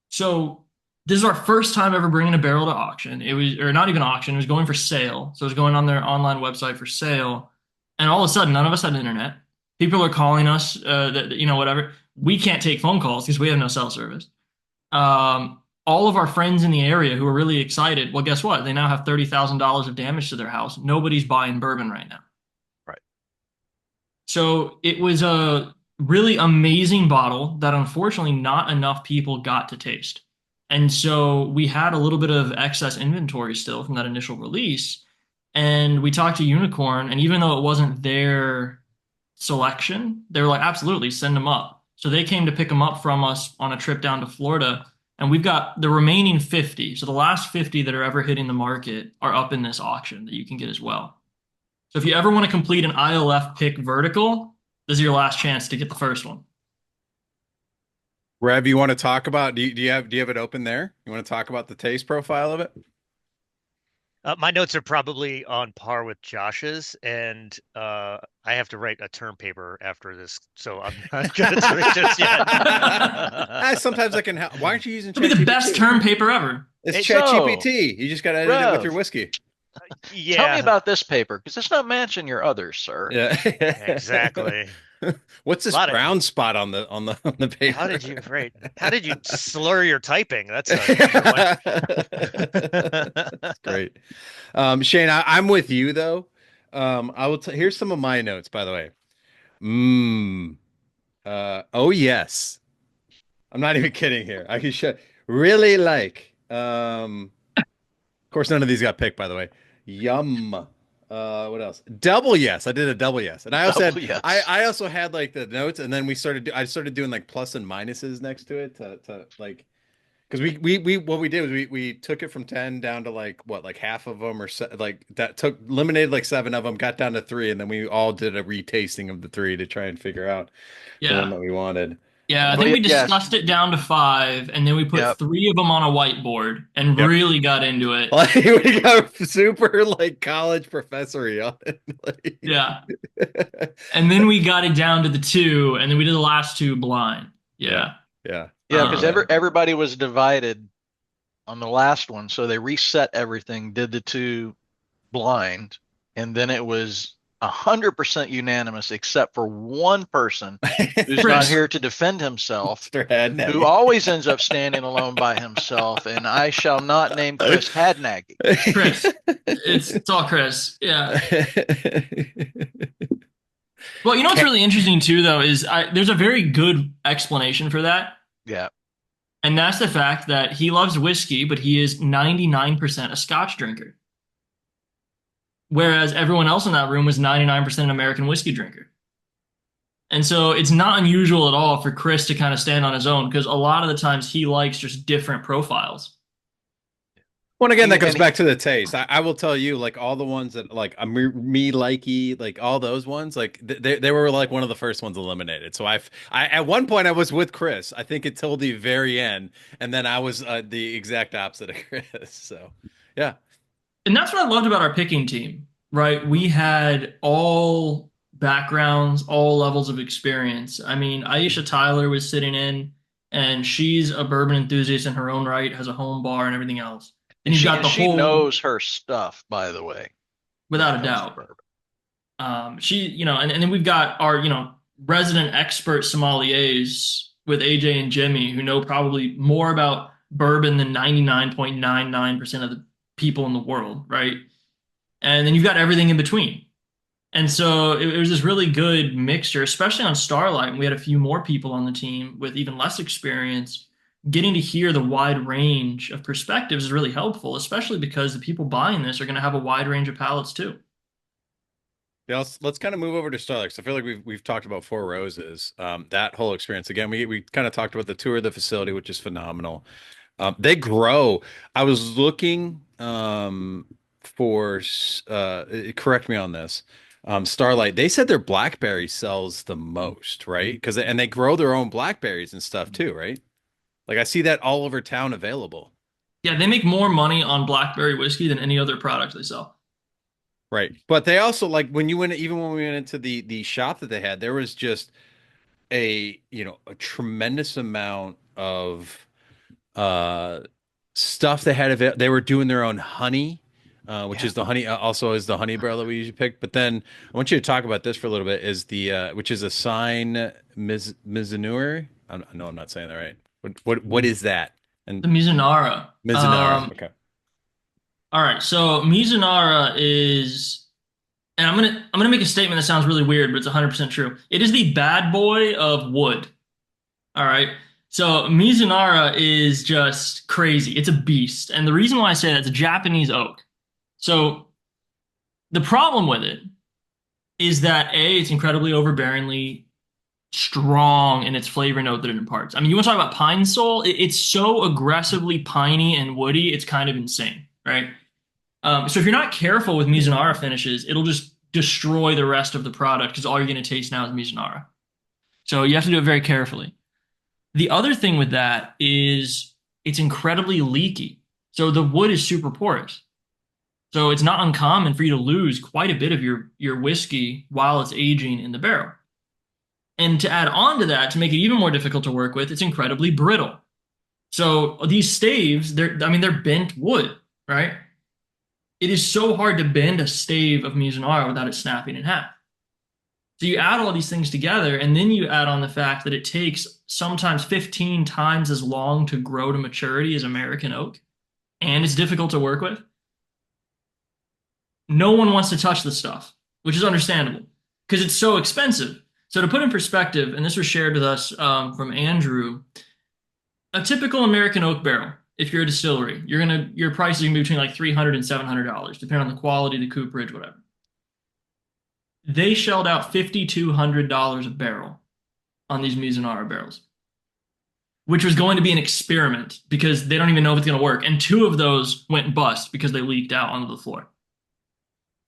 So this is our first time ever bringing a barrel to auction. It was, or not even auction, it was going for sale. So it was going on their online website for sale. And all of a sudden, none of us had internet. People are calling us, whatever. We can't take phone calls because we have no cell service. All of our friends in the area who are really excited, well, guess what? They now have $30,000 of damage to their house. Nobody's buying bourbon right now. Right. So it was a really amazing bottle that unfortunately not enough people got to taste. And so we had a little bit of excess inventory still from that initial release. And we talked to Unicorn, and even though it wasn't their selection, they were like, absolutely, send them up. So they came to pick them up from us on a trip down to Florida. And we've got the remaining 50. So the last 50 that are ever hitting the market are up in this auction that you can get as well. So if you ever want to complete an ILF pick vertical, this is your last chance to get the first one. Rev, you want to talk about, do you have it open there? You want to talk about the taste profile of it? My notes are probably on par with Josh's, and I have to write a term paper after this, so I'm not going to switch just yet. Sometimes I can help. Why aren't you using It'll be the ChatGPT? best term paper ever. It's So, ChatGPT. You just got to edit it with Rev. your whiskey. Tell me Yeah, about this paper, because it's not matching your others, sir. Yeah. exactly. What's this Lot of- brown spot on the paper? How did you slur your typing? That's a That's great. Shane, I'm with you though. I will here's some of my notes, by the way. Oh yes. I'm not even kidding here. I can show really like. Of course, none of these got picked, by the way. Yum. What else? Double yes. I did a double yes, and I also Double had yes. I also had like the notes, and then I started doing like plus and minuses next to it to like because we what we did was we took it from 10 down to like what like half of them or like that took eliminated like 7 of them, got down to 3, and then we all did a retasting of the 3 to try and figure out the one Yeah. that we wanted. Yeah, I think we Yes. discussed it down to 5, and then we put Yep. 3 of them on a whiteboard and Yep. really got into it. Like we got super like college professory on it. Like, Yeah. And then we got it down to the 2, and then we did the last 2 blind. Yeah. yeah. Yeah, because Um, everybody was divided on the last one, so they reset everything, did the 2 blind, and then it was 100% unanimous, except for one person who's not Chris. here to defend himself, Mr. Hadnag. who always ends up standing alone by himself, and I shall not name Chris Hadnaggy. Chris. It's all Chris. Yeah. Well, you know what's really interesting too, though, is there's a very good explanation for that. Yeah. And that's the fact that he loves whiskey, but he is 99% a Scotch drinker. Whereas everyone else in that room was 99% an American whiskey drinker. And so it's not unusual at all for Chris to kind of stand on his own because a lot of the times he likes just different profiles. Well, again, that And goes he- back to the taste. I will tell you, like all the ones that like me likey, like all those ones, like they were like one of the first ones eliminated. So I at one point I was with Chris. I think until the very end, and then I was the exact opposite of Chris. So yeah, And that's what I loved about our picking team, right? We had all backgrounds, all levels of experience. I mean, Aisha Tyler was sitting in, and she's a bourbon enthusiast in her own right, has a home bar and everything else. And you've got the she whole, knows her stuff, by the way. without a when it comes to doubt. bourbon. And then we've got our, resident expert sommeliers with AJ and Jimmy who know probably more about bourbon than 99.99% of the people in the world, right? And then you've got everything in between. And so it was this really good mixture, especially on Starlight. And we had a few more people on the team with even less experience. Getting to hear the wide range of perspectives is really helpful, especially because the people buying this are going to have a wide range of palates too. yeah. Let's kind of move over to Starlight. So I feel like we've talked about Four Roses. That whole experience. Again, we kind of talked about the tour of the facility, which is phenomenal. They grow. I was looking for correct me on this. Starlight, they said their blackberry sells the most, right? And they grow their own blackberries and stuff too, right? Like I see that all over town available. Yeah, they make more money on blackberry whiskey than any other product they sell. Right. But they also like when we went into the shop that they had, there was just a tremendous amount of stuff they had they were doing their own honey, which is the honey also is the honey barrel that we usually pick. But then I want you to talk about this for a little bit is the which is a sign Mizunuri. I know I'm not saying that right. What is that? And The Mizunara. Mizunara. Okay. All right, so Mizunara is, and I'm gonna make a statement that sounds really weird, but it's 100% true. It is the bad boy of wood. All right, so Mizunara is just crazy. It's a beast, and the reason why I say that it's a Japanese oak. So The problem with it is that A, it's incredibly overbearingly strong in its flavor note that it imparts. I mean, you want to talk about pine sol? It's so aggressively piney and woody, it's kind of insane, right? So if you're not careful with Mizunara finishes, it'll just destroy the rest of the product because all you're going to taste now is Mizunara. So you have to do it very carefully. The other thing with that is it's incredibly leaky. So the wood is super porous. So it's not uncommon for you to lose quite a bit of your whiskey while it's aging in the barrel. And to add on to that, to make it even more difficult to work with, it's incredibly brittle. So these staves, they're bent wood, right? It is so hard to bend a stave of Mizunara without it snapping in half. So you add all these things together, and then you add on the fact that it takes sometimes 15 times as long to grow to maturity as American oak, and it's difficult to work with. No one wants to touch this stuff, which is understandable because it's so expensive. So to put in perspective, and this was shared with us from Andrew, a typical American oak barrel, if you're a distillery, your price is going to be between like $300 and $700, depending on the quality, the cooperage, whatever. They shelled out $5,200 a barrel on these Mizunara barrels, which was going to be an experiment because they don't even know if it's going to work. And 2 of those went bust because they leaked out onto the floor.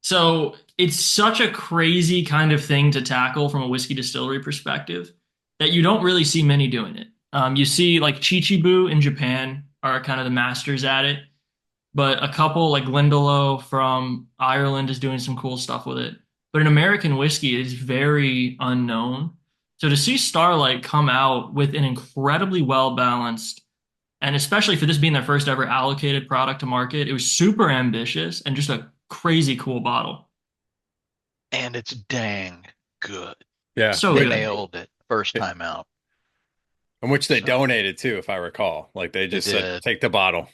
So it's such a crazy kind of thing to tackle from a whiskey distillery perspective that you don't really see many doing it. You see like Chichibu in Japan are kind of the masters at it, but a couple like Glendalough from Ireland is doing some cool stuff with it. But in American whiskey, it is very unknown. So to see Starlight come out with an incredibly well-balanced, and especially for this being their first ever allocated product to market, it was super ambitious and just a crazy cool bottle. And it's dang good. Yeah. So They good. nailed it first time out. In which they So- donated too, if I recall. Like they just said, did. take the bottle.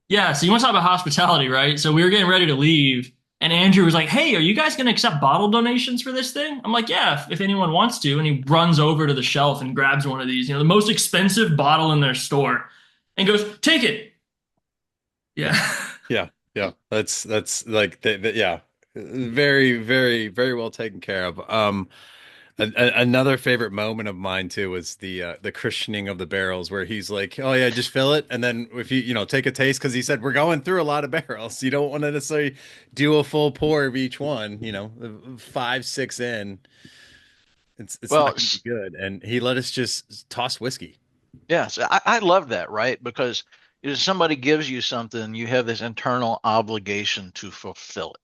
Yeah, so you want to talk about hospitality, right? So we were getting ready to leave, and Andrew was like, "Hey, are you guys going to accept bottle donations for this thing?" I'm like, "Yeah, if anyone wants to." And he runs over to the shelf and grabs one of these, the most expensive bottle in their store, and goes, "Take it." Yeah. Yeah. That's like yeah. Very, very, very well taken care of. Another favorite moment of mine too was the christening of the barrels where he's like, "Oh yeah, just fill it," and then if you take a taste because he said we're going through a lot of barrels. You don't want to necessarily do a full pour of each one. 5, 6 in, it's Well, not going to be good. And he let us just toss whiskey. yes, I love that, right? Because if somebody gives you something, you have this internal obligation to fulfill it.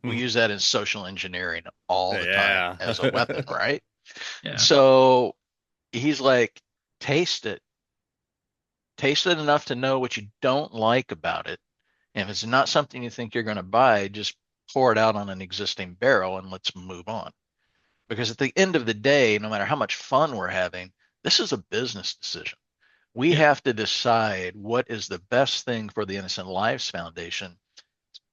We Mhm. use that in social engineering all the Yeah. time as a weapon, right? Yeah. So he's like, taste it. Taste it enough to know what you don't like about it. And if it's not something you think you're going to buy, just pour it out on an existing barrel and let's move on. Because at the end of the day, no matter how much fun we're having, this is a business decision. We Yeah. have to decide what is the best thing for the Innocent Lives Foundation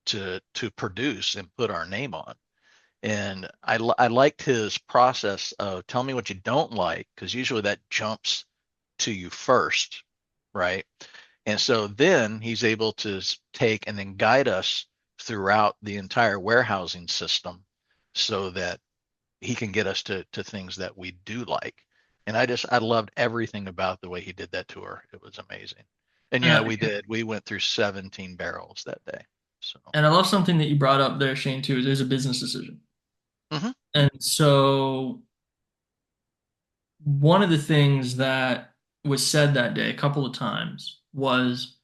to produce and put our name on. And I liked his process of tell me what you don't like, because usually that jumps to you first, right? And so then he's able to take and then guide us throughout the entire warehousing system so that he can get us to things that we do like. And I loved everything about the way he did that tour. It was amazing. And yeah, we did. We went through 17 barrels that day. So And I love something that you brought up there, Shane, too, is there's a business decision. Mhm. And so one of the things that was said that day a couple of times was,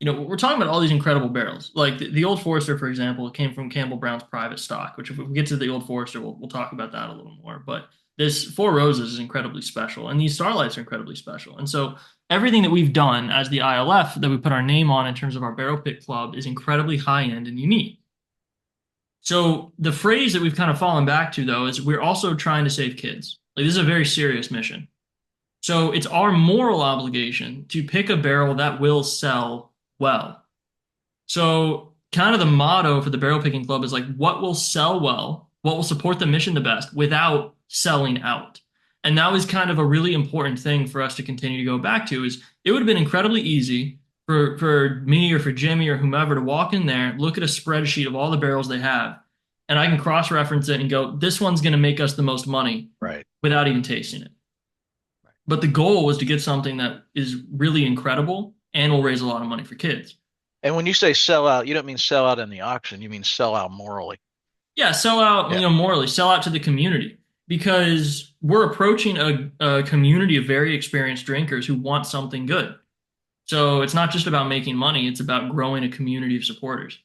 we're talking about all these incredible barrels. Like the Old Forester, for example, came from Campbell Brown's private stock, which if we get to the Old Forester, we'll talk about that a little more. But this Four Roses is incredibly special, and these Starlights are incredibly special. And so everything that we've done as the ILF that we put our name on in terms of our barrel pick club is incredibly high end and unique. So the phrase that we've kind of fallen back to, though, is we're also trying to save kids. Like this is a very serious mission. So it's our moral obligation to pick a barrel that will sell well. So kind of the motto for the barrel picking club is like what will sell well, what will support the mission the best without selling out. And that was kind of a really important thing for us to continue to go back to is it would have been incredibly easy for me or for Jimmy or whomever to walk in there, look at a spreadsheet of all the barrels they have, and I can cross-reference it and go, this one's going to make us the most money Right. without even tasting it. But the goal was to get something that is really incredible and will raise a lot of money for kids. And when you say sell out, you don't mean sell out in the auction. You mean sell out morally. Yeah, sell out, Yeah. morally, sell out to the community because we're approaching a community of very experienced drinkers who want something good. So it's not just about making money, it's about growing a community of supporters.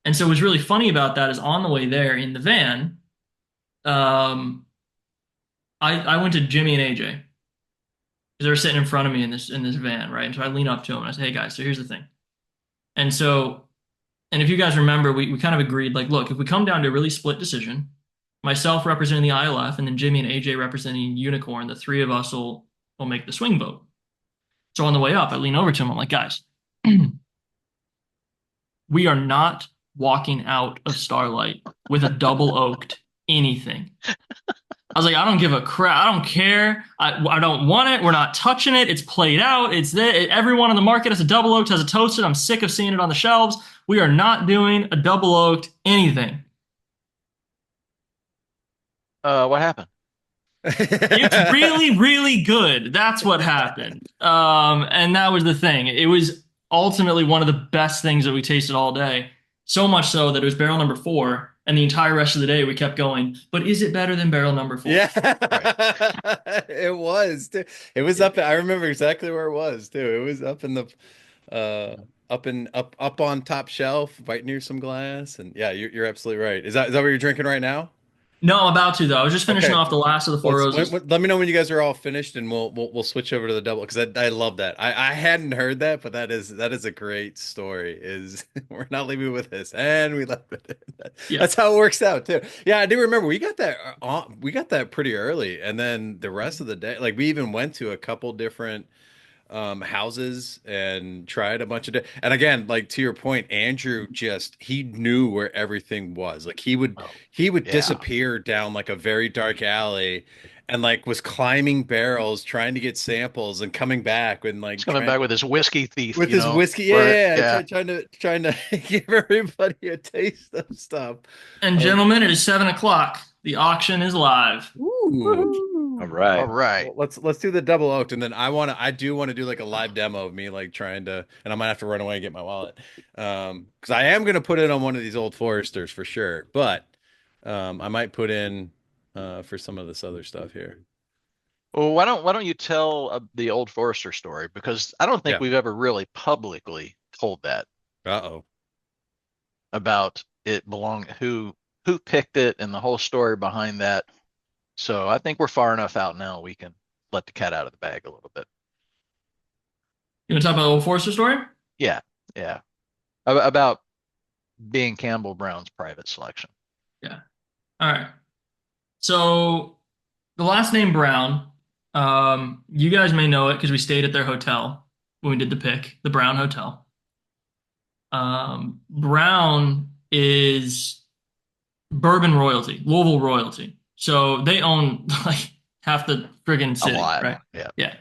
And so what's really funny about that is on the way there in the van, I went to Jimmy and AJ because they were sitting in front of me in this van, right? And so I lean up to them and I say, hey guys, so here's the thing. And so, and if you guys remember, we kind of agreed, like, look, if we come down to a really split decision, myself representing the ILF and then Jimmy and AJ representing Unicorn, the three of us will make the swing vote. So on the way up, I lean over to him. I'm like, guys, we are not walking out of Starlight with a double oaked anything. I was like, I don't give a crap. I don't care. I don't want it. We're not touching it. It's played out. It's there. Everyone on the market has a double oaked, has a toasted. I'm sick of seeing it on the shelves. We are not doing a double oaked anything. What happened? It's really, really good. That's what happened. And that was the thing. It was ultimately one of the best things that we tasted all day. So much so that it was barrel number 4. And the entire rest of the day we kept going, but is it better than barrel number 4? Yeah, it was too. It was up. I remember exactly where it was too. It was up in the, up on top shelf, right near some glass. And yeah, you're absolutely right. Is that what you're drinking right now? No, I'm about to though. I was just finishing Okay. off the last of the 4 roses. Let me know when you guys are all finished, and we'll switch over to the double because I love that. I hadn't heard that, but that is a great story. Is we're not leaving with this, and we left with it. Yeah. That's how it works out too. Yeah, I do remember we got that pretty early, and then the rest of the day, like we even went to a couple different houses and tried a bunch of and again, like to your point, Andrew he knew where everything was. Like he would Yeah. disappear down like a very dark alley and like was climbing barrels trying to get samples and coming back and like He's coming back with his whiskey thief, with you his know, whiskey. where- Yeah. Trying to give everybody a taste of stuff. And gentlemen, it is 7 o'clock. The auction is live. Ooh. All right. All right. Well, let's do the double oaked, and then I do want to do like a live demo of me like trying to, and I might have to run away and get my wallet, because I am gonna put it on one of these Old Foresters for sure, but I might put in for some of this other stuff here. Well, why don't you tell the Old Forester story? Because I don't think Yeah. we've ever really publicly told that Uh-oh. about it belong who picked it and the whole story behind that. So I think we're far enough out now we can let the cat out of the bag a little bit. You want to talk about the Old Forester story? Yeah. About being Campbell Brown's private selection. Yeah. All right. So the last name Brown, you guys may know it because we stayed at their hotel when we did the pick, the Brown Hotel. Brown is bourbon royalty, Louisville royalty. So they own like half the friggin' city, A lot. right? Yeah.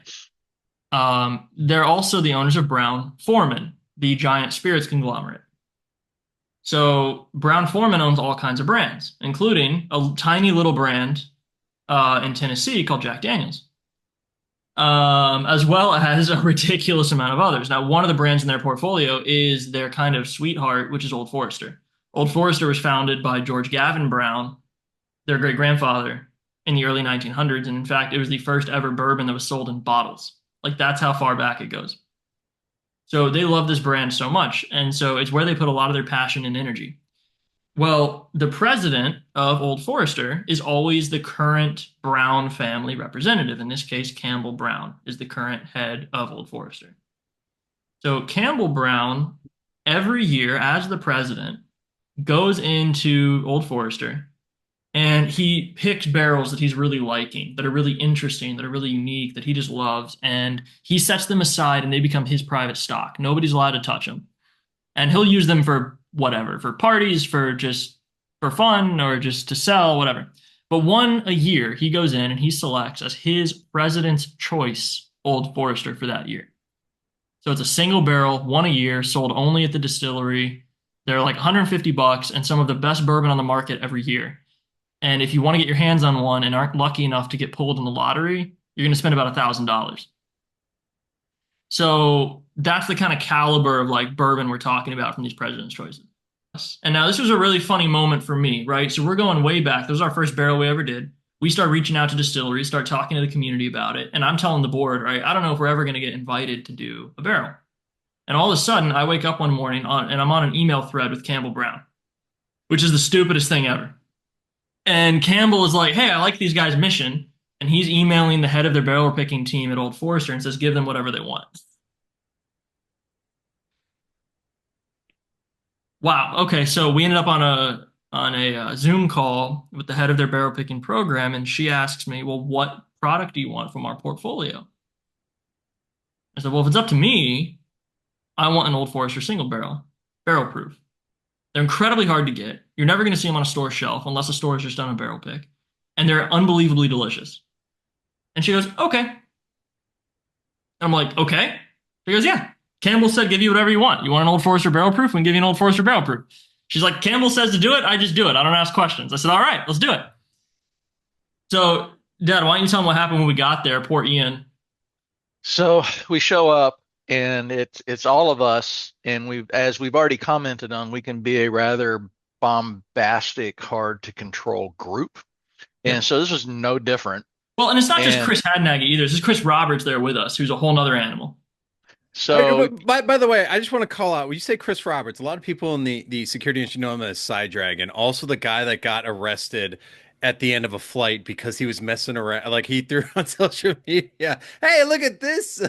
They're also the owners of Brown Forman, the giant spirits conglomerate. So Brown Forman owns all kinds of brands, including a tiny little brand in Tennessee called Jack Daniels, as well as a ridiculous amount of others. Now, one of the brands in their portfolio is their kind of sweetheart, which is Old Forester. Old Forester was founded by George Gavin Brown, their great-grandfather, in the early 1900s. And in fact, it was the first ever bourbon that was sold in bottles. Like, that's how far back it goes. So they love this brand so much. And so it's where they put a lot of their passion and energy. Well, the president of Old Forester is always the current Brown family representative. In this case, Campbell Brown is the current head of Old Forester. So Campbell Brown, every year as the president, goes into Old Forester and he picks barrels that he's really liking, that are really interesting, that are really unique, that he just loves. And he sets them aside and they become his private stock. Nobody's allowed to touch them. And he'll use them for whatever, for parties, for fun, or just to sell, whatever. But one a year, he goes in and he selects as his president's choice Old Forester for that year. So it's a single barrel, one a year, sold only at the distillery. They're like $150 and some of the best bourbon on the market every year. And if you want to get your hands on one and aren't lucky enough to get pulled in the lottery, you're going to spend about $1,000. So that's the kind of caliber of like bourbon we're talking about from these president's choices. And now this was a really funny moment for me, right? So we're going way back. This was our first barrel we ever did. We start reaching out to distilleries, start talking to the community about it. And I'm telling the board, right, I don't know if we're ever going to get invited to do a barrel. And all of a sudden, I wake up one morning and I'm on an email thread with Campbell Brown, which is the stupidest thing ever. And Campbell is like, hey, I like these guys' mission. And he's emailing the head of their barrel picking team at Old Forester and says, give them whatever they want. Wow. Okay. So we ended up on a Zoom call with the head of their barrel picking program, and she asks me, well, what product do you want from our portfolio? I said, well, if it's up to me, I want an Old Forester single barrel proof. They're incredibly hard to get. You're never going to see them on a store shelf unless the store has just done a barrel pick. And they're unbelievably delicious. And she goes, okay. And I'm like, okay. She goes, yeah. Campbell said, give you whatever you want. You want an Old Forester barrel proof? We can give you an Old Forester barrel proof. She's like, Campbell says to do it. I just do it. I don't ask questions. I said, all right, let's do it. So, Dad, why don't you tell them what happened when we got there? Poor Ian. So we show up and it's all of us, and as we've already commented on, we can be a rather bombastic, hard to control group. And so this was no different. Well, and it's not just Chris Hadnagy either. It's just Chris Roberts there with us, who's a whole nother animal. So, by the way, I just want to call out, when you say Chris Roberts, a lot of people in the security industry know him as Side Dragon. Also the guy that got arrested at the end of a flight because he was messing around. Like he threw on social media, hey, look at this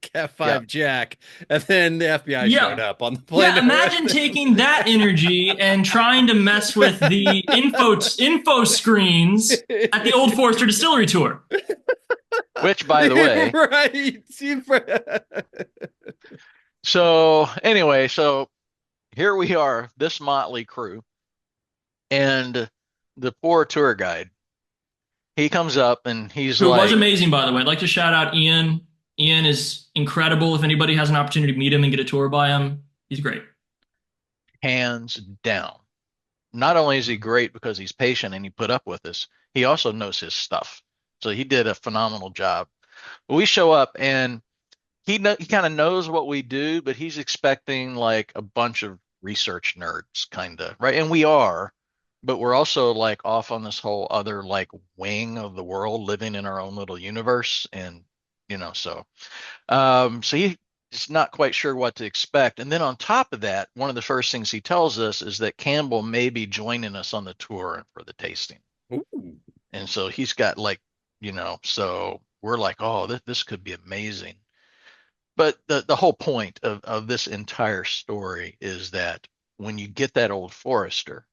Cat 5 Jack. And then the FBI showed up on the plane. Yeah, imagine taking that energy and trying to mess with the info screens at the Old Forester Distillery tour. Which, by the way, right. So anyway, so here we are, this motley crew, and the poor tour guide. He comes up and he's Who was amazing, by the way. I'd like to shout out Ian. Ian is incredible. If anybody has an opportunity to meet him and get a tour by him, he's great. Hands down. Not only is he great because he's patient and he put up with us, he also knows his stuff. So he did a phenomenal job. But we show up and he kind of knows what we do, but he's expecting like a bunch of research nerds, kind of, right? And we are, but we're also like off on this whole other like wing of the world, living in our own little universe. And, so he's not quite sure what to expect. And then on top of that, one of the first things he tells us is that Campbell may be joining us on the tour for the tasting. Ooh. And so he's got like, so we're like, oh, this could be amazing. But the whole point of this entire story is that when you get that Old Forester,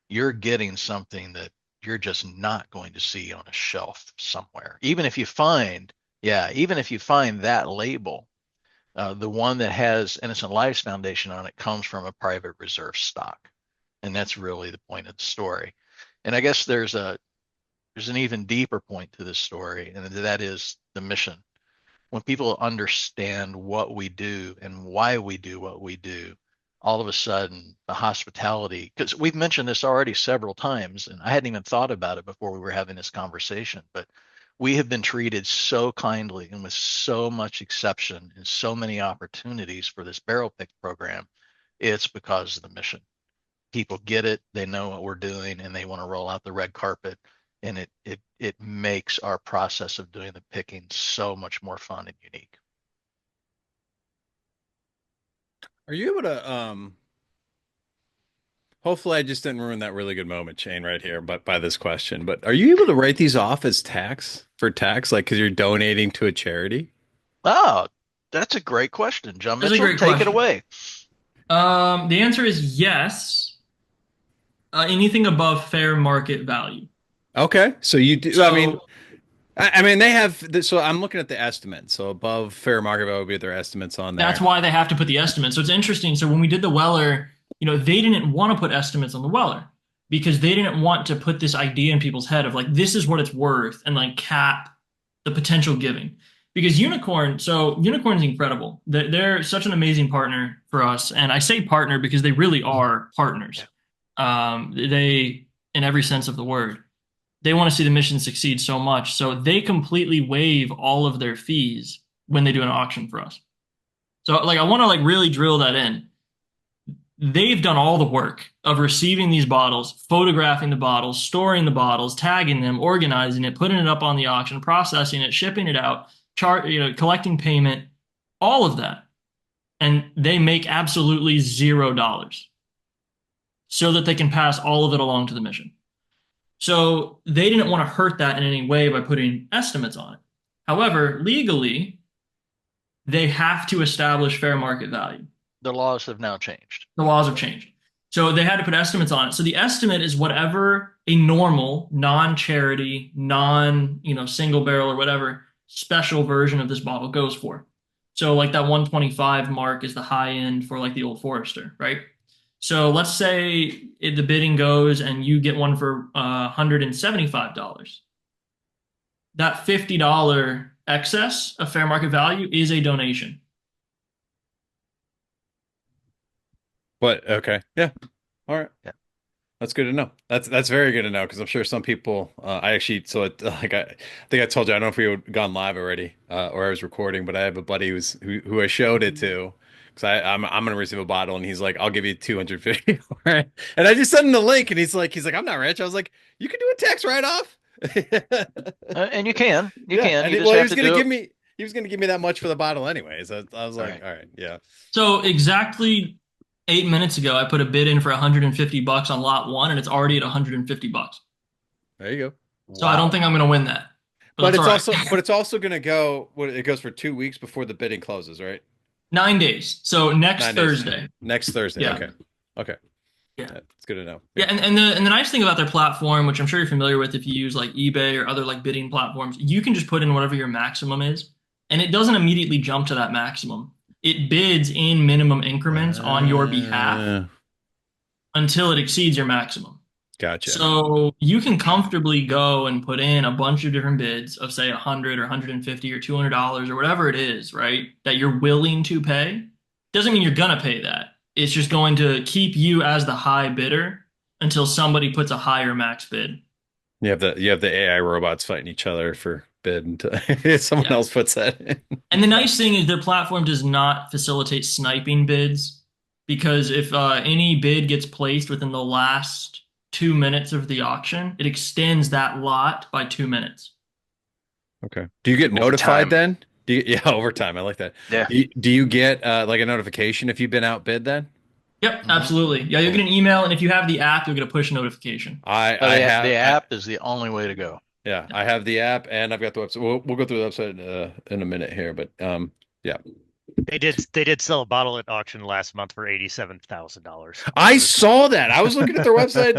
you're getting something that you're just not going to see on a shelf somewhere. Even if you find that label, the one that has Innocent Lives Foundation on it comes from a private reserve stock. And that's really the point of the story. And I guess there's an even deeper point to this story, and that is the mission. When people understand what we do and why we do what we do, all of a sudden the hospitality, because we've mentioned this already several times, and I hadn't even thought about it before we were having this conversation, but we have been treated so kindly and with so much exception and so many opportunities for this barrel pick program. It's because of the mission. People get it, they know what we're doing, and they want to roll out the red carpet. And it makes our process of doing the picking so much more fun and unique. Are you able to hopefully I just didn't ruin that really good moment, Shane, right here, but by this question. But are you able to write these off as tax, like because you're donating to a charity? Oh, that's a great question, John Mitchell. Take it away. The answer is yes. Anything above fair market value. Okay, so you do. So, I mean, they have. So I'm looking at the estimate. So above fair market value would be their estimates on there. That's why they have to put the estimate. So it's interesting. So when we did the Weller, they didn't want to put estimates on the Weller because they didn't want to put this idea in people's head of like, this is what it's worth and like cap the potential giving. because Unicorn's incredible. They're such an amazing partner for us, and I say partner because they really are partners. They, in every sense of the word, they want to see the mission succeed so much, so they completely waive all of their fees when they do an auction for us. So like I want to like really drill that in. They've done all the work of receiving these bottles, photographing the bottles, storing the bottles, tagging them, organizing it, putting it up on the auction, processing it, shipping it out, collecting payment, all of that. And they make absolutely $0 so that they can pass all of it along to the mission. So they didn't want to hurt that in any way by putting estimates on it. However, legally, they have to establish fair market value. The laws have now changed. The laws have changed. So they had to put estimates on it. So the estimate is whatever a normal, non-charity, single barrel or whatever special version of this bottle goes for. So like that 125 mark is the high end for like the Old Forester, right? So let's say the bidding goes and you get one for $175. That $50 excess of fair market value is a donation. But okay, yeah, all right, Yeah. That's good to know. That's very good to know because I'm sure some people. I think I told you I don't know if we had gone live already or I was recording, but I have a buddy who I showed it to because I'm gonna receive a bottle and he's like, I'll give you 250 for it, and I just sent him the link and he's like I'm not rich. I was like, you can do a tax write off. And you can. You can. And You he just have was to gonna do give it. me he was gonna give me that much for the bottle anyways. I was like, all right, yeah. So exactly 8 minutes ago, I put a bid in for $150 on lot one, and it's already at $150. There you go. So I don't think I'm going to win that. But that's it's also going to go. It goes for 2 weeks before the bidding closes, right? 9 days. So next 9 days. Thursday. Next Thursday. Yeah. Okay. Yeah. It's good to know. Yeah, and the nice thing about their platform, which I'm sure you're familiar with if you use like eBay or other like bidding platforms, you can just put in whatever your maximum is, and it doesn't immediately jump to that maximum. It bids in minimum increments on your behalf until it exceeds your maximum. Gotcha. So you can comfortably go and put in a bunch of different bids of say 100 or 150 or $200 or whatever it is, right? That you're willing to pay. Doesn't mean you're gonna pay that. It's just going to keep you as the high bidder until somebody puts a higher max bid. You have the AI robots fighting each other for bid until someone else puts that in. And the nice thing is their platform does not facilitate sniping bids because if any bid gets placed within the last 2 minutes of the auction, it extends that lot by 2 minutes. Okay. Do you get notified then? Overtime. I like that. Yeah. Do you get like a notification if you've been outbid then? Yep, absolutely. Yeah, you'll get an email, and if you have the app, you'll get a push notification. The app is the only way to go. Yeah, I have the app and I've got the website. We'll go through the website in a minute here, but yeah. They did sell a bottle at auction last month for $87,000. I saw that. I was looking at their website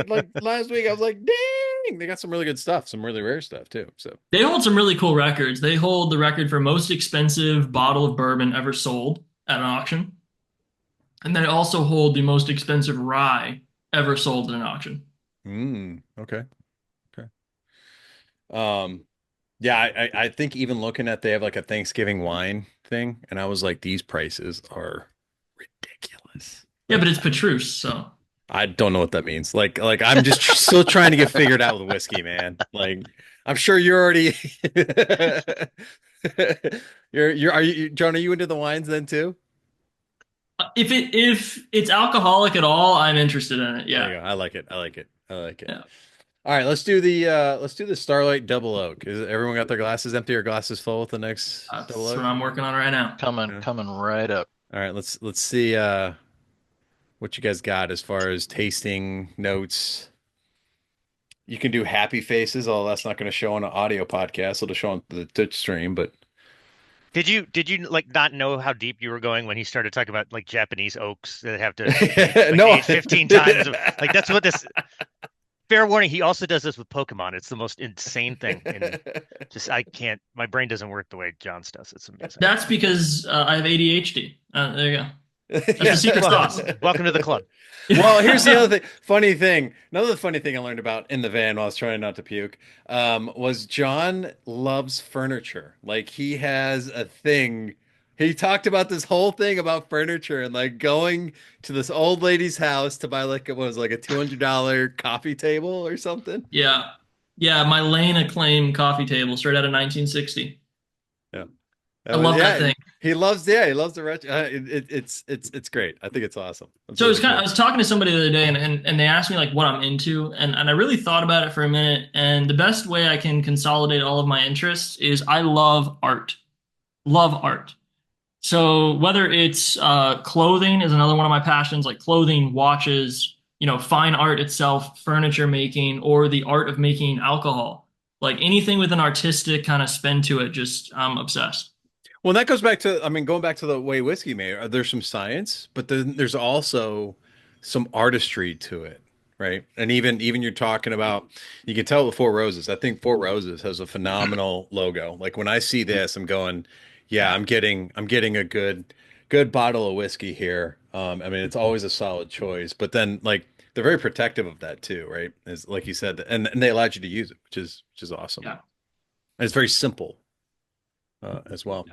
like last week. I was like, dang, they got some really good stuff, some really rare stuff too. So they hold some really cool records. They hold the record for most expensive bottle of bourbon ever sold at an auction. And they also hold the most expensive rye ever sold at an auction. Okay. Yeah, I think even looking at they have like a Thanksgiving wine thing, and I was like, these prices are ridiculous. Yeah, but it's Petrus, so I don't know what that means. Like I'm just still trying to get figured out with whiskey, man. Like I'm sure you're already are you John, are you into the wines then too? If it's alcoholic at all, I'm interested in it. Yeah. There you go. I like it. Yeah. All right, let's do the Starlight Double Oak. Is everyone got their glasses empty or glasses full with the next That's Double Oak? what I'm working on right now. Coming right up. All right, let's see what you guys got as far as tasting notes. You can do happy faces, although that's not going to show on an audio podcast. It'll show on the Twitch stream, but Did you like not know how deep you were going when he started talking about like Japanese oaks that have to age 15 times? Like that's what this. Fair warning, he also does this with Pokemon. It's the most insane thing. And I can't. My brain doesn't work the way John's does. It's amazing. That's because I have ADHD. There you go. That's the secret sauce. Welcome to the club. Well, here's the other thing. Funny thing. Another funny thing I learned about in the van while I was trying not to puke, was John loves furniture. Like he has a thing. He talked about this whole thing about furniture and like going to this old lady's house to buy like it was like a $200 coffee table or something. Yeah. Yeah, my Lane Acclaim coffee table straight out of 1960. Yeah. I love that thing. He loves the retro. It's great. I think it's awesome. It's So really I was talking to somebody the other day and they asked me like what I'm into and I really thought about it for a minute and the best way I can consolidate all of my interests is I love art. Love art. So whether it's clothing is another one of my passions, like clothing, watches, fine art itself, furniture making, or the art of making alcohol. Like anything with an artistic kind of spin to it, just I'm obsessed. Well, that goes back to, I mean, going back to the way whiskey made, there's some science, but then there's also some artistry to it, right? And even you're talking about, you can tell with Four Roses. I think Four Roses has a phenomenal logo. Like when I see this, I'm going, yeah, I'm getting a good bottle of whiskey here. I mean, it's always a solid choice, but then like they're very protective of that too, right? As like you said, and they allowed you to use it, which is awesome. Yeah. And it's very simple, as well.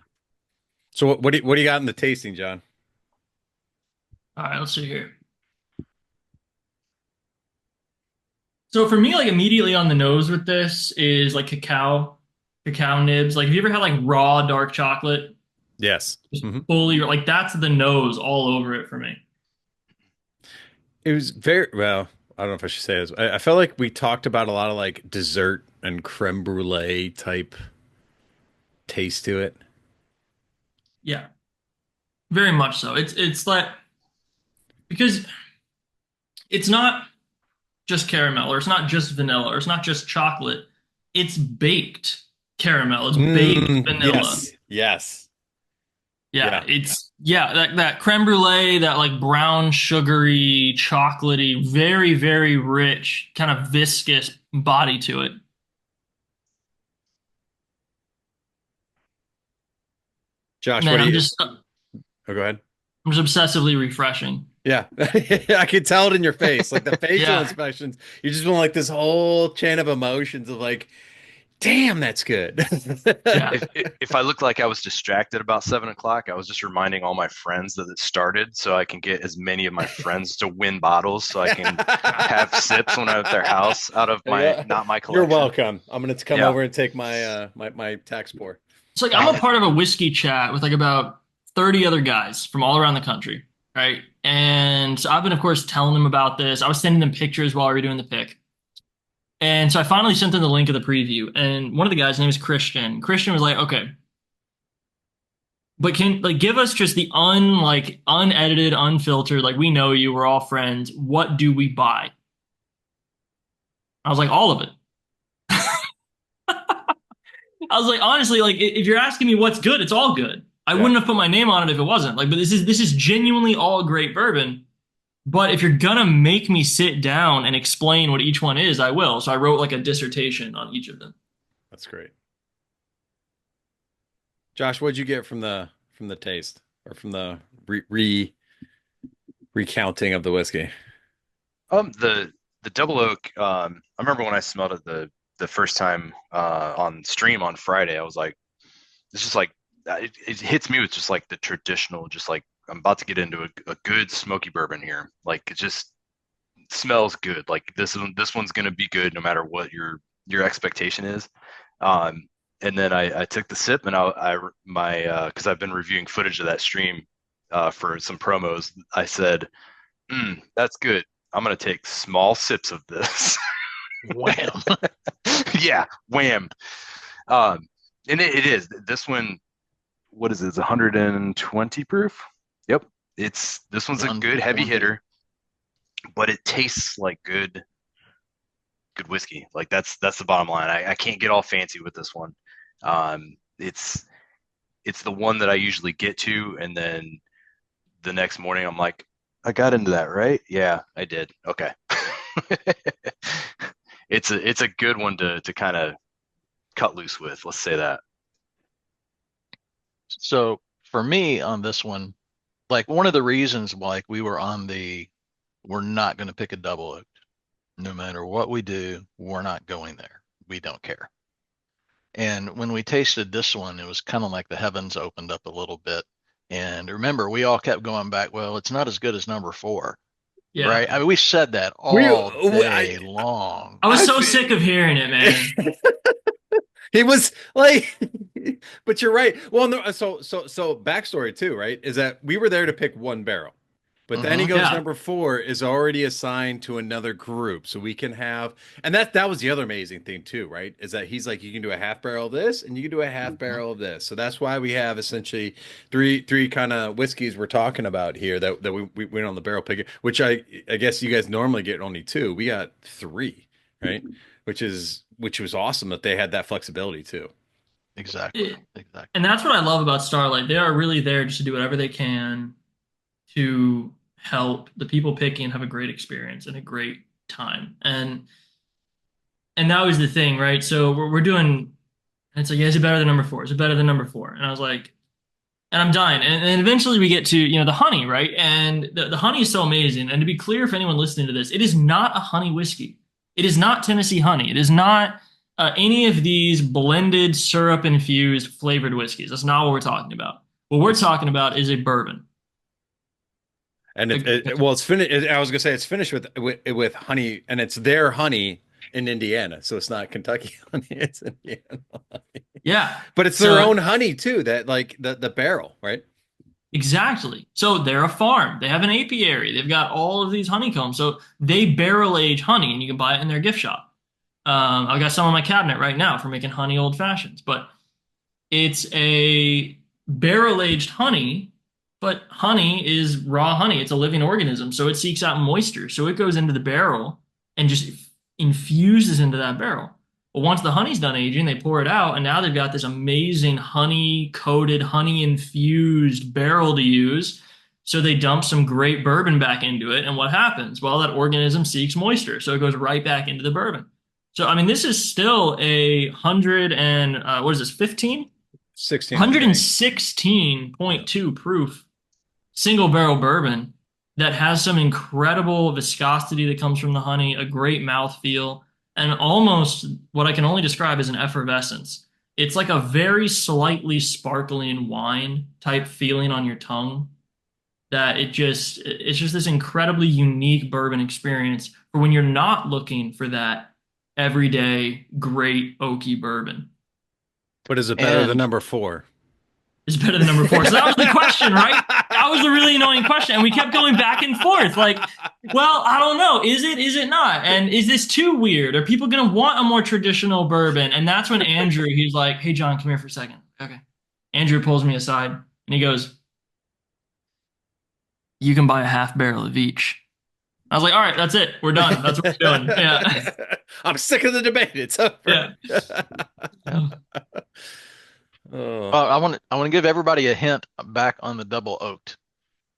So what do you got in the tasting, John? All right, let's see here. So for me, like immediately on the nose with this is like cacao nibs. Like, have you ever had like raw dark chocolate? Yes. Just Hmm. fully, like that's the nose all over it for me. It was very well. I don't know if I should say this. I felt like we talked about a lot of like dessert and creme brulee type taste to it. Yeah, very much so. It's like because it's not just caramel, or it's not just vanilla, or it's not just chocolate. It's baked caramel. It's baked vanilla. Yes. Yes. Yeah, Yeah. that creme brulee, that like brown, sugary, chocolatey, very, very rich, kind of viscous body to it. Josh, what Man, do I'm you? just Oh, go ahead. I'm just obsessively refreshing. Yeah, I could tell it in your face, like the facial Yeah, expressions. You're just feeling like this whole chain of emotions of like, damn, that's good. yeah. If I looked like I was distracted about 7 o'clock, I was just reminding all my friends that it started so I can get as many of my friends to win bottles so I can have sips when I'm at their house out of Yeah. not my You're collection. welcome. I'm gonna come Yeah. over and take my tax pour. It's like I'm a part of a whiskey chat with like about 30 other guys from all around the country, right? And so I've been, of course, telling them about this. I was sending them pictures while we were doing the pick. And so I finally sent them the link of the preview. And one of the guys, his name is Christian. Christian was like, okay, but can like give us just the unedited, unfiltered, like we know you, we're all friends. What do we buy? I was like, all of it. I was like, honestly, like if you're asking me what's good, it's all good. I Yeah. wouldn't have put my name on it if it wasn't. Like, but this is genuinely all great bourbon. But if you're gonna make me sit down and explain what each one is, I will. So I wrote like a dissertation on each of them. That's great. Josh, what'd you get from the taste or from the recounting of the whiskey? The double oak. I remember when I smelled it the first time on stream on Friday. I was like, it's just like it hits me with just like the traditional, just like I'm about to get into a good smoky bourbon here. Like it just smells good. Like this one's gonna be good no matter what your expectation is. And then I took the sip and because I've been reviewing footage of that stream for some promos. I said, that's good. I'm gonna take small sips of this. Wham. Yeah, wham. And it is this one. What is it? It's 120 proof. Yep. This one's a good heavy 120. hitter, but it tastes like good whiskey. Like that's the bottom line. I can't get all fancy with this one. It's the one that I usually get to, and then the next morning I'm like, I got into that, right? Yeah, I did. Okay. It's a good one to kind of cut loose with. Let's say that. So for me on this one, like one of the reasons like we're not going to pick a double oak. No matter what we do, we're not going there. We don't care. And when we tasted this one, it was kind of like the heavens opened up a little bit. And remember, we all kept going back, well, it's not as good as number 4, Yeah. right? I mean, we said that We, all I, day long. I was I so feel- sick of hearing it, man. He was like, but you're right. Well, no, so backstory too, right? Is that we were there to pick one barrel, but then he Mhm. goes Yeah. number 4 is already assigned to another group, so we can have, and that was the other amazing thing too, right? Is that he's like, you can do a half barrel of this, and you can do a half Mhm. barrel of this. So that's why we have essentially three kind of whiskeys we're talking about here that we went on the barrel picker, which I guess you guys normally get only 2. We got 3, right? Which was awesome that they had that flexibility too. Exactly. It- Exactly. and that's what I love about Starlight. They are really there just to do whatever they can to help the people picking and have a great experience and a great time. And that was the thing, right? So we're doing, and it's like, yeah, is it better than number 4? Is it better than number 4? And I was like, and I'm dying. And eventually we get to, the honey, right? And the honey is so amazing. And to be clear, for anyone listening to this, it is not a honey whiskey. It is not Tennessee honey. It is not any of these blended syrup infused flavored whiskeys. That's not what we're talking about. What we're talking about is a bourbon. And A- well, it's finished. I was gonna say it's finished with honey, and it's their honey in Indiana, so it's not Kentucky honey. It's Indiana honey, yeah. but it's their So own honey too. That like the barrel, right? exactly. So they're a farm. They have an apiary. They've got all of these honeycombs. So they barrel age honey, and you can buy it in their gift shop. I've got some on my cabinet right now for making honey old fashions, but it's a barrel aged honey. But honey is raw honey. It's a living organism, so it seeks out moisture. So it goes into the barrel and just infuses into that barrel. Well, once the honey's done aging, they pour it out, and now they've got this amazing honey coated, honey infused barrel to use. So they dump some great bourbon back into it, and what happens? Well, that organism seeks moisture, so it goes right back into the bourbon. So I mean, this is still a hundred and what is this, 15? 16. 116.2 proof single barrel bourbon that has some incredible viscosity that comes from the honey, a great mouthfeel, and almost what I can only describe as an effervescence. It's like a very slightly sparkling wine type feeling on your tongue that it's just this incredibly unique bourbon experience for when you're not looking for that everyday great oaky bourbon. But is it better than And number 4? Is better than number 4. So that was the question, right? That was the really annoying question. And we kept going back and forth. Like, well, I don't know. Is it? Is it not? And is this too weird? Are people going to want a more traditional bourbon? And that's when Andrew, he's like, hey, John, come here for a second. Okay. Andrew pulls me aside and he goes, you can buy a half barrel of each. I was like, all right, that's it. We're done. That's what we're doing. Yeah. I'm sick of the debate. It's over. Yeah. Oh. I want to give everybody a hint back on the double oaked.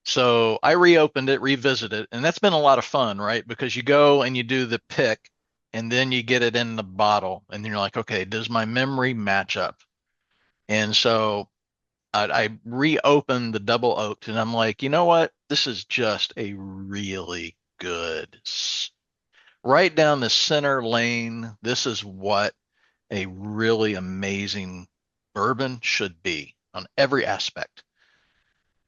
So I reopened it, revisited, and that's been a lot of fun, right? Because you go and you do the pick, and then you get it in the bottle, and then you're like, okay, does my memory match up? And so I reopened the double oaked, and I'm like, you know what? This is just a really good, right down the center lane. This is what a really amazing bourbon should be on every aspect.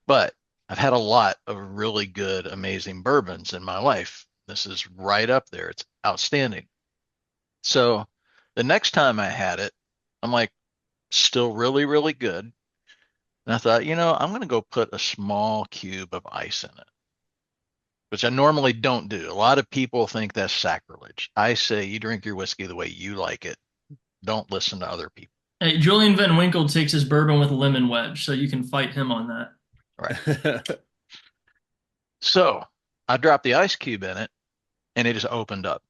But I've had a lot of really good, amazing bourbons in my life. This is right up there. It's outstanding. So the next time I had it, I'm like, still really, really good. And I thought, I'm going to go put a small cube of ice in it, which I normally don't do. A lot of people think that's sacrilege. I say you drink your whiskey the way you like it. Don't listen to other people. Hey, Julian Van Winkle takes his bourbon with lemon wedge, so you can fight him on that. Right. So I dropped the ice cube in it and it just opened up.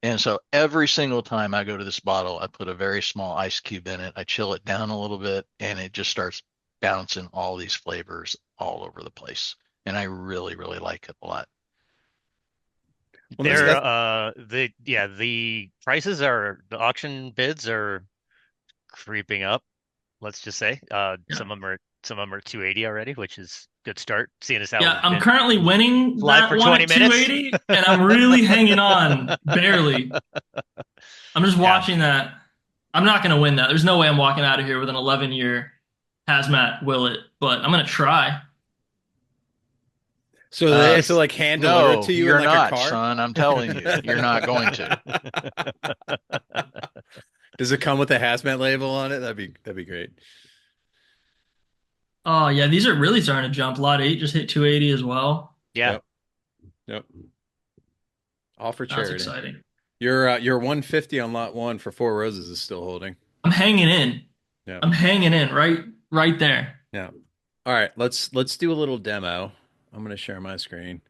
And so every single time I go to this bottle, I put a very small ice cube in it. I chill it down a little bit and it just starts bouncing all these flavors all over the place. And I really, really like it a lot. Well, The prices the auction bids are creeping up, let's just say. Yeah. Some some of them are 280 already, which is a good start. Seeing as how Yeah, we've I'm been currently winning live that for one 20 at minutes. 280, and I'm really hanging on, barely. I'm just Yeah. watching that. I'm not going to win that. There's no way I'm walking out of here with an 11-year hazmat willet, but I'm going to try. So they have to like hand deliver it No, to you in you're like a not, car? son. I'm telling you, you're not going to. Does it come with a hazmat label on it? That'd be great. Oh, yeah, these are really starting to jump. Lot 8 just hit 280 as well. Yeah. Yep. Yep. All for That's charity. exciting. Your 150 on lot 1 for Four Roses is still holding. I'm hanging in. Yeah. I'm hanging in right there. Yeah. All right, let's do a little demo. I'm gonna share my screen.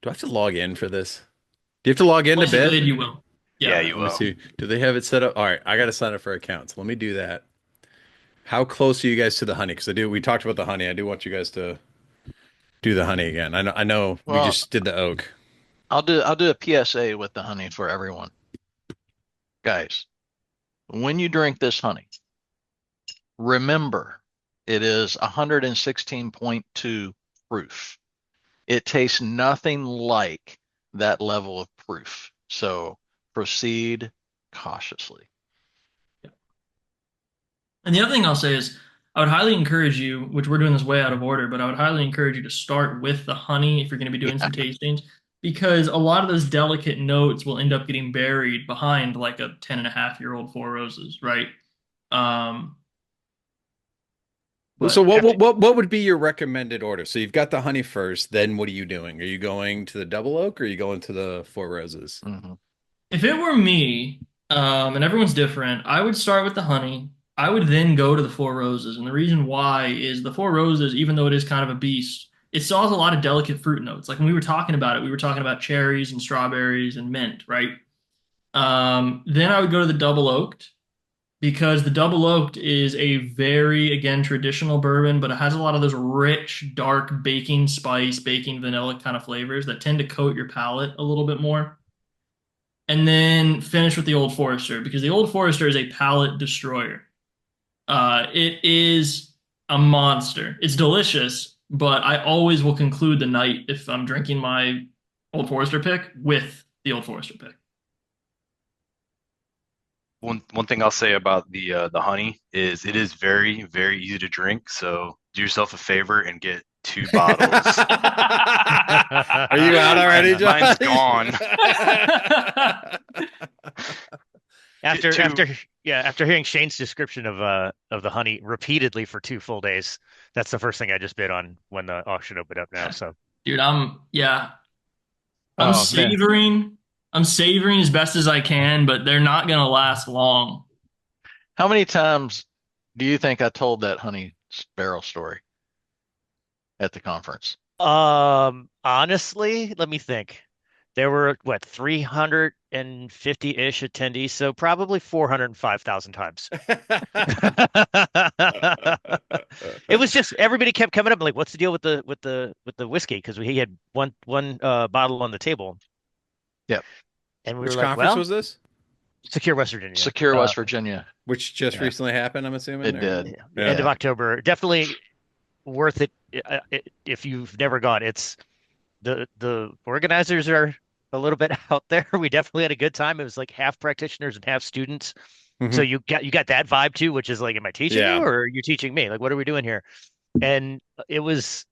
Do I have to log in for this? Do you have to log in to Place it bid? good, you will. Yeah, Yeah. you Let me will. see. Do they have it set up? All right, I gotta sign up for accounts. Let me do that. How close are you guys to the honey? Because we talked about the honey. I do want you guys to do the honey again. I know we Well, just did the oak. I'll do a PSA with the honey for everyone. Guys, when you drink this honey, remember it is 116.2 proof. It tastes nothing like that level of proof. So proceed cautiously. And the other thing I'll say is I would highly encourage you, which we're doing this way out of order, but I would highly encourage you to start with the honey if you're going to be doing some tastings, because a lot of those delicate notes will end up getting buried behind like a 10-and-a-half-year-old Four Roses, right? So But what would be your recommended order? So you've got the honey first, then what are you doing? Are you going to the double oak or are you going to the Four Roses? Mhm. if it were me, and everyone's different, I would start with the honey. I would then go to the Four Roses. And the reason why is the Four Roses, even though it is kind of a beast, it still has a lot of delicate fruit notes. Like when we were talking about it, we were talking about cherries and strawberries and mint, right? Then I would go to the double oaked because the double oaked is a very, again, traditional bourbon, but it has a lot of those rich, dark baking spice, baking vanilla kind of flavors that tend to coat your palate a little bit more. And then finish with the Old Forester because the Old Forester is a palate destroyer. It is a monster. It's delicious, but I always will conclude the night if I'm drinking my Old Forester pick with the Old Forester pick. One thing I'll say about the honey is it is very, very easy to drink. So do yourself a favor and get 2 bottles. Are you out already, John? Mine's gone. After hearing Shane's description of the honey repeatedly for 2 full days, that's the first thing I just bid on when the auction opened up now. So Dude, I'm Oh, man. savoring. I'm savoring as best as I can, but they're not gonna last long. How many times do you think I told that honey barrel story at the conference? honestly, let me think. There were what 350-ish attendees, so probably 405,000 times. It was just everybody kept coming up like, "What's the deal with the whiskey?" Because he had one bottle on the table. Yep. And we Which were like, conference "Well, was this? Secure West Virginia, Secure West Virginia. Which just Yeah. recently happened, I'm assuming. It or- did. Yeah. end of October. Definitely worth it if you've never gone. It's the organizers are a little bit out there. We definitely had a good time. It was like half practitioners and half students. So you got that vibe too, which is like, am I teaching Yeah. you or are you teaching me? Like, what are we doing here? And it was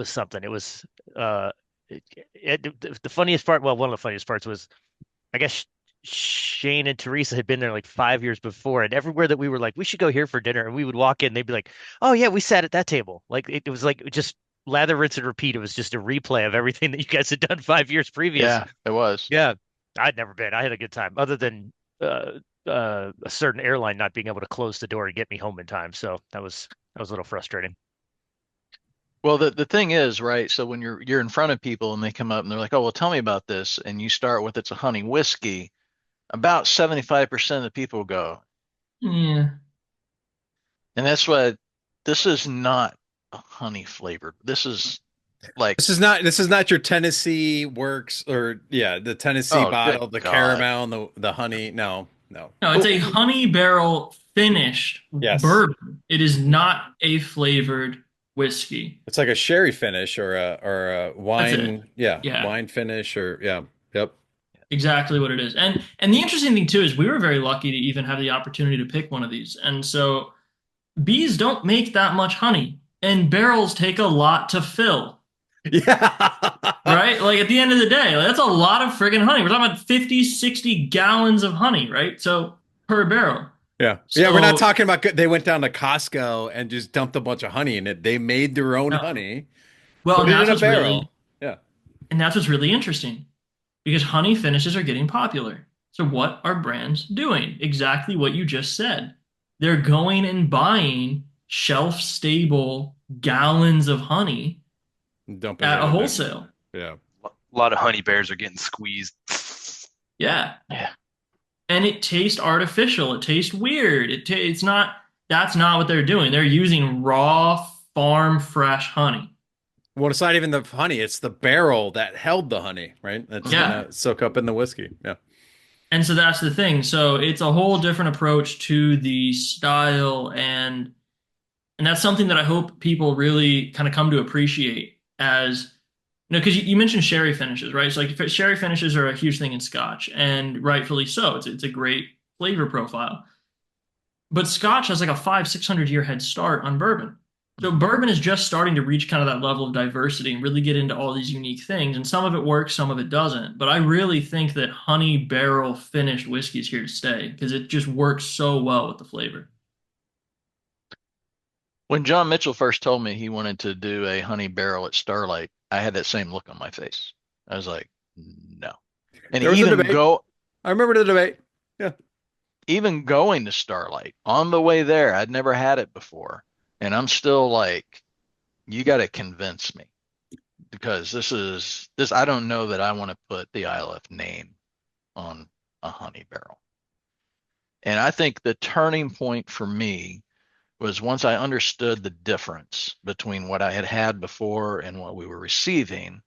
something. It was the funniest part. Well, one of the funniest parts was, I guess Shane and Teresa had been there like 5 years before, and everywhere that we were like, we should go here for dinner, and we would walk in, they'd be like, oh yeah, we sat at that table. Like it was like just lather, rinse, and repeat. It was just a replay of everything that you guys had done 5 years previous. Yeah, it was. Yeah. I'd never been. I had a good time, other than a certain airline not being able to close the door and get me home in time. So that was a little frustrating. Well, the thing is, right? So when you're in front of people and they come up and they're like, "Oh, well, tell me about this," and you start with it's a honey whiskey, about 75% of the people go, Yeah. and that's what this is not a honey flavored. This is like This is not your Tennessee Works or the Tennessee Oh, bottle, good the God. caramel and the honey. No. No, it's a honey barrel finished Yes. bourbon. It is not a flavored whiskey. It's like a sherry finish or a That's it. wine, yeah, Yeah, wine finish or yeah, yep. exactly what it is. And the interesting thing too is we were very lucky to even have the opportunity to pick one of these. And so bees don't make that much honey, and barrels take a lot to fill. Yeah. Right? Like at the end of the day, like, that's a lot of friggin' honey. We're talking about 50, 60 gallons of honey, right? So per barrel. Yeah. Yeah, we're not So talking about they went down to Costco and just dumped a bunch of honey in it. They made their own no. honey, Well, put and it in that's a what's barrel. really Yeah. and that's what's really interesting because honey finishes are getting popular. So what are brands doing? Exactly what you just said. They're going and buying shelf stable gallons of honey Dumping at it a in there. wholesale. Yeah. A lot of honey bears are getting squeezed. Yeah. Yeah. And it tastes artificial. It tastes weird. It's not. That's not what they're doing. They're using raw farm fresh honey. Well, it's not even the honey, it's the barrel that held the honey, right? That's Yeah. gonna soak up in the whiskey. Yeah. And so that's the thing. So it's a whole different approach to the style and that's something that I hope people really kind of come to appreciate as because you mentioned sherry finishes, right? So like sherry finishes are a huge thing in Scotch, and rightfully so. It's a great flavor profile. But Scotch has like a 600 year head start on bourbon. So bourbon is just starting to reach kind of that level of diversity and really get into all these unique things. And some of it works, some of it doesn't. But I really think that honey barrel finished whiskey is here to stay because it just works so well with the flavor. When John Mitchell first told me he wanted to do a honey barrel at Starlight, I had that same look on my face. I was like, no. And There was a debate. I remember the debate. Yeah. even going to Starlight on the way there, I'd never had it before. And I'm still like, you got to convince me because this I don't know that I want to put the ILF name on a honey barrel. And I think the turning point for me was once I understood the difference between what I had had before and what we were receiving.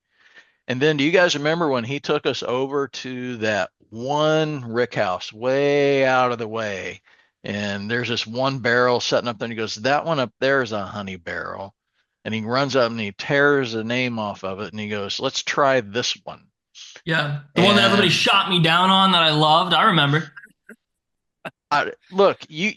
And then do you guys remember when he took us over to that one rick house way out of the way? And there's this one barrel sitting up there and he goes, that one up there is a honey barrel. And he runs up and he tears the name off of it and he goes, let's try this one. Yeah. The one that everybody And shot me down on that I loved. I remember. look, you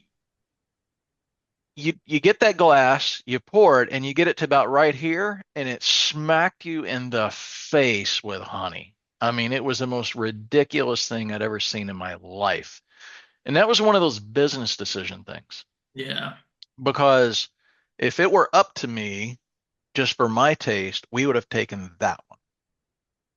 get that glass, you pour it, and you get it to about right here, and it smacked you in the face with honey. I mean, it was the most ridiculous thing I'd ever seen in my life. And that was one of those business decision things. Yeah. Because if it were up to me, just for my taste, we would have taken that one.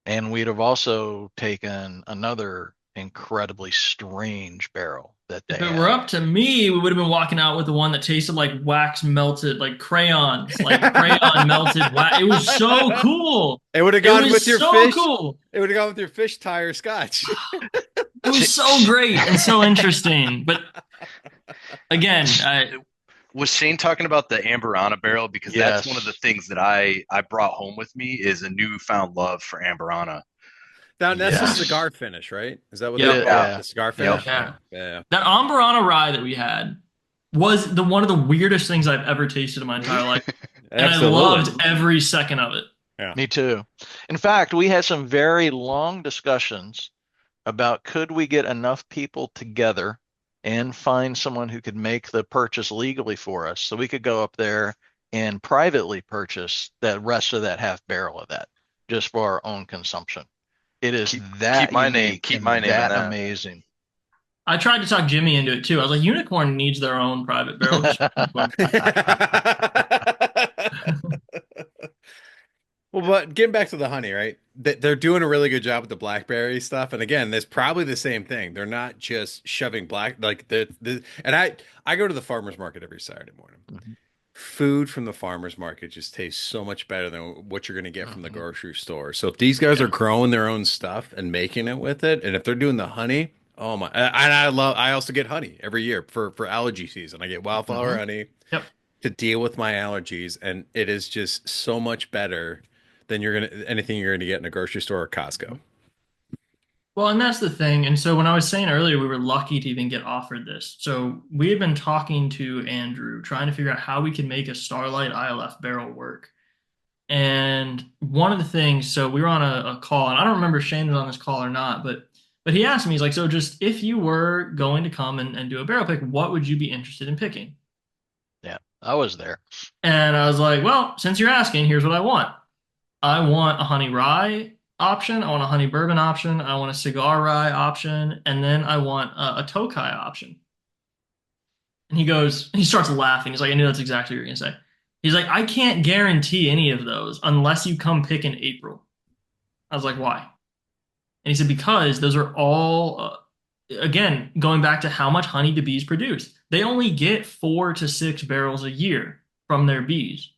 And we'd have also taken another incredibly strange barrel that they If it had. were up to me, we would have been walking out with the one that tasted like wax melted, like crayons, like crayon melted wax. It was so cool. It would have It gone was with your so fish. cool. It would have gone with your fish tire scotch. It was so great and so interesting. But again, Was Shane talking about the Amberana barrel? Because that's one of the Yes. things that I brought home with me is a newfound love for Amberana. Now, that's a Yes. cigar finish, right? Is that what Yep. they call it? Yeah. The cigar Yep. finish? yeah, Yeah. that Amberana rye that we had was the one of the weirdest things I've ever tasted in my entire life, and I Absolutely. loved every second of it. Yeah. Me too. In fact, we had some very long discussions about could we get enough people together and find someone who could make the purchase legally for us so we could go up there and privately purchase the rest of that half barrel of that just for our own consumption. It is that unique keep and my name in that that. amazing. I tried to talk Jimmy into it too. I was like, Unicorn needs their own private barrel. Well, but getting back to the honey, right? They're doing a really good job with the blackberry stuff. And again, there's probably the same thing. They're not just shoving like and I go to the farmer's market every Saturday morning. Mhm. Food from the farmer's market just tastes so much better than what you're going to get from the Mhm. grocery store. So if these guys are Yeah. growing their own stuff and making it with it, and if they're doing the honey, oh my! And I also get honey every year for allergy season. I get wildflower Mhm. honey Yep. to deal with my allergies, and it is just so much better than anything you're gonna get in a grocery store or Costco. Well, and that's the thing. And so when I was saying earlier, we were lucky to even get offered this. So we had been talking to Andrew, trying to figure out how we could make a Starlight ILF barrel work. And one of the things, so we were on a call, and I don't remember if Shane was on this call or not, but he asked me, he's like, so just if you were going to come and do a barrel pick, what would you be interested in picking? Yeah, I was there. And I was like, well, since you're asking, here's what I want. I want a honey rye option. I want a honey bourbon option. I want a cigar rye option. And then I want a Tokai option. And he starts laughing. He's like, I knew that's exactly what you're going to say. He's like, I can't guarantee any of those unless you come pick in April. I was like, why? And he said, because those are all, again, going back to how much honey the bees produce. They only get 4 to 6 barrels a year from their bees.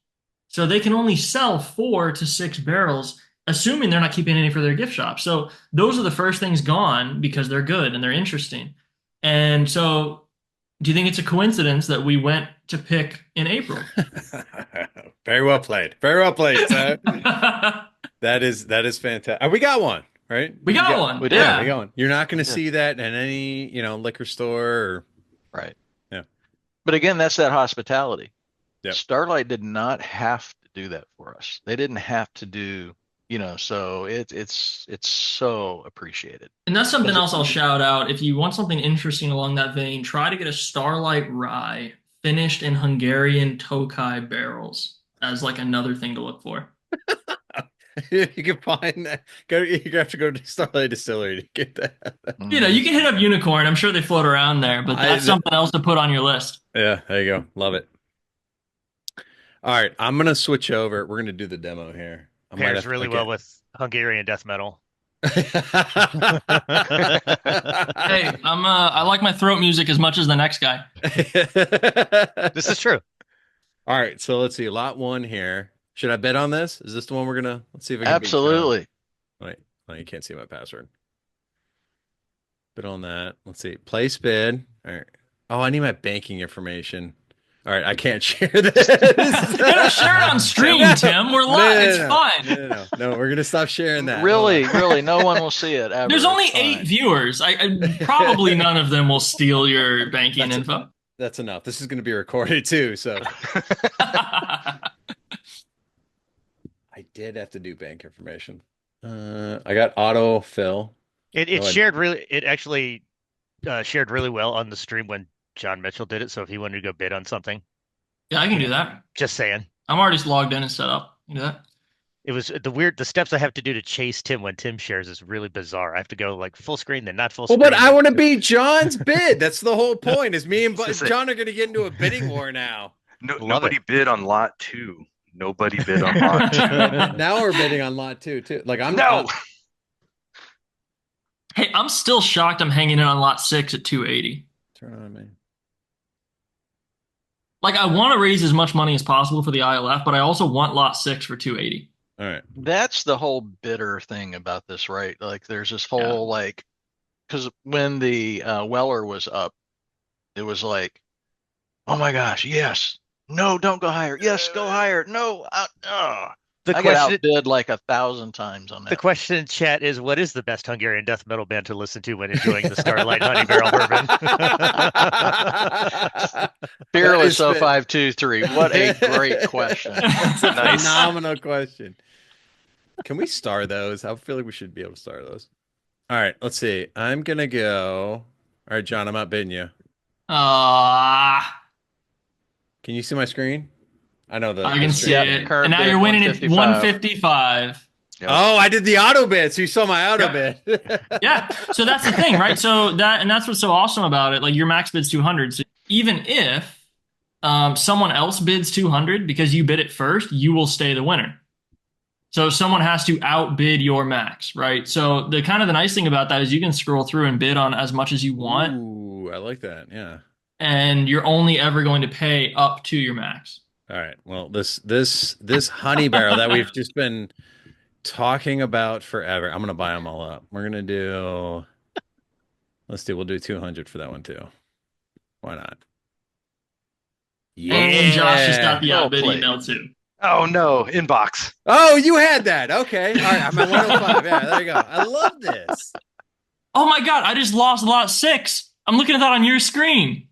So they can only sell 4 to 6 barrels, assuming they're not keeping any for their gift shop. So those are the first things gone because they're good and they're interesting. And so do you think it's a coincidence that we went to pick in April? Very well played. Very well played. That is fantastic. We got one, right? We got one. We did. Yeah, we got one. You're not going to see that in any, liquor store or Right. Yeah. But again, that's that hospitality. Yep. Starlight did not have to do that for us. They didn't have to do, so it's so appreciated. And that's something else I'll shout out. If you want something interesting along that vein, try to get a Starlight rye finished in Hungarian Tokai barrels as like another thing to look for. You can find that. You have to go to Starlight Distillery to get that. You can hit up Unicorn. I'm sure they float around there, but that's something else to put on your list. Yeah, there you go. Love it. All right, I'm gonna switch over. We're gonna do the demo here. Pairs really well with Hungarian death metal. Hey, I like my throat music as much as the next guy. This is true. All right, so let's see. Lot 1 here. Should I bet on this? Is this the one we're gonna? Let's see if I can. Absolutely. Wait, you can't see my password. Bid on that. Let's see. Place bid. All right. Oh, I need my banking information. All right, I can't share this. Share it on stream, Tim. We're live. It's fine. No, we're gonna stop sharing that. Really, no one will see it ever. There's only 8 viewers. I probably none of them will steal your banking info. That's enough. This is gonna be recorded too, so. I did have to do bank information. I got autofill. It shared really. It actually shared really well on the stream when John Mitchell did it. So if he wanted to go bid on something, yeah, I can do that. Just saying. I'm already logged in and set up. You do that? It was the steps I have to do to chase Tim when Tim shares is really bizarre. I have to go like full screen, then not full screen. Well, but I want to be John's bid. That's the whole point. Is me and John are going to get into a bidding war now. Nobody bid on lot 2. Nobody bid on lot 2. Now we're bidding on lot 2 too. Like Hey, I'm still shocked. I'm hanging in on lot 6 at 280. Turn on me. Like I want to raise as much money as possible for the ILF, but I also want lot 6 for 280. All right. That's the whole bitter thing about this, right? Like there's this whole because when the Weller was up, it was like, oh my gosh, yes. No, don't go higher. Yes, go higher. No. I got outbid like 1,000 times on that. The question in chat is, what is the best Hungarian death metal band to listen to when enjoying the Starlight Honey Barrel Bourbon? Fearless 0523. What a great question. That's a phenomenal question. Can we star those? I feel like we should be able to star those. All right, let's see. I'm going to go. All right, John, I'm outbidding you. Can you see my screen? I know I can see it. And now you're winning at 155. Yep. Oh, I did the auto bid, so you saw my auto bid. Yeah. So that's the thing, right? So that's what's so awesome about it. Like your max bid's 200. So even if someone else bids 200 because you bid it first, you will stay the winner. So someone has to outbid your max, right? So the nice thing about that is you can scroll through and bid on as much as you want. Ooh, I like that. Yeah. And you're only ever going to pay up to your max. All right. Well, this honey barrel that we've just been talking about forever. I'm going to buy them all up. We're going to we'll do 200 for that one too. Why not? Yeah. And Josh just got the outbid email too. Oh no, inbox. Oh, you had that. Okay. All right. I'm at 105. Yeah, there you go. I love this. Oh my God, I just lost lot 6. I'm looking at that on your screen.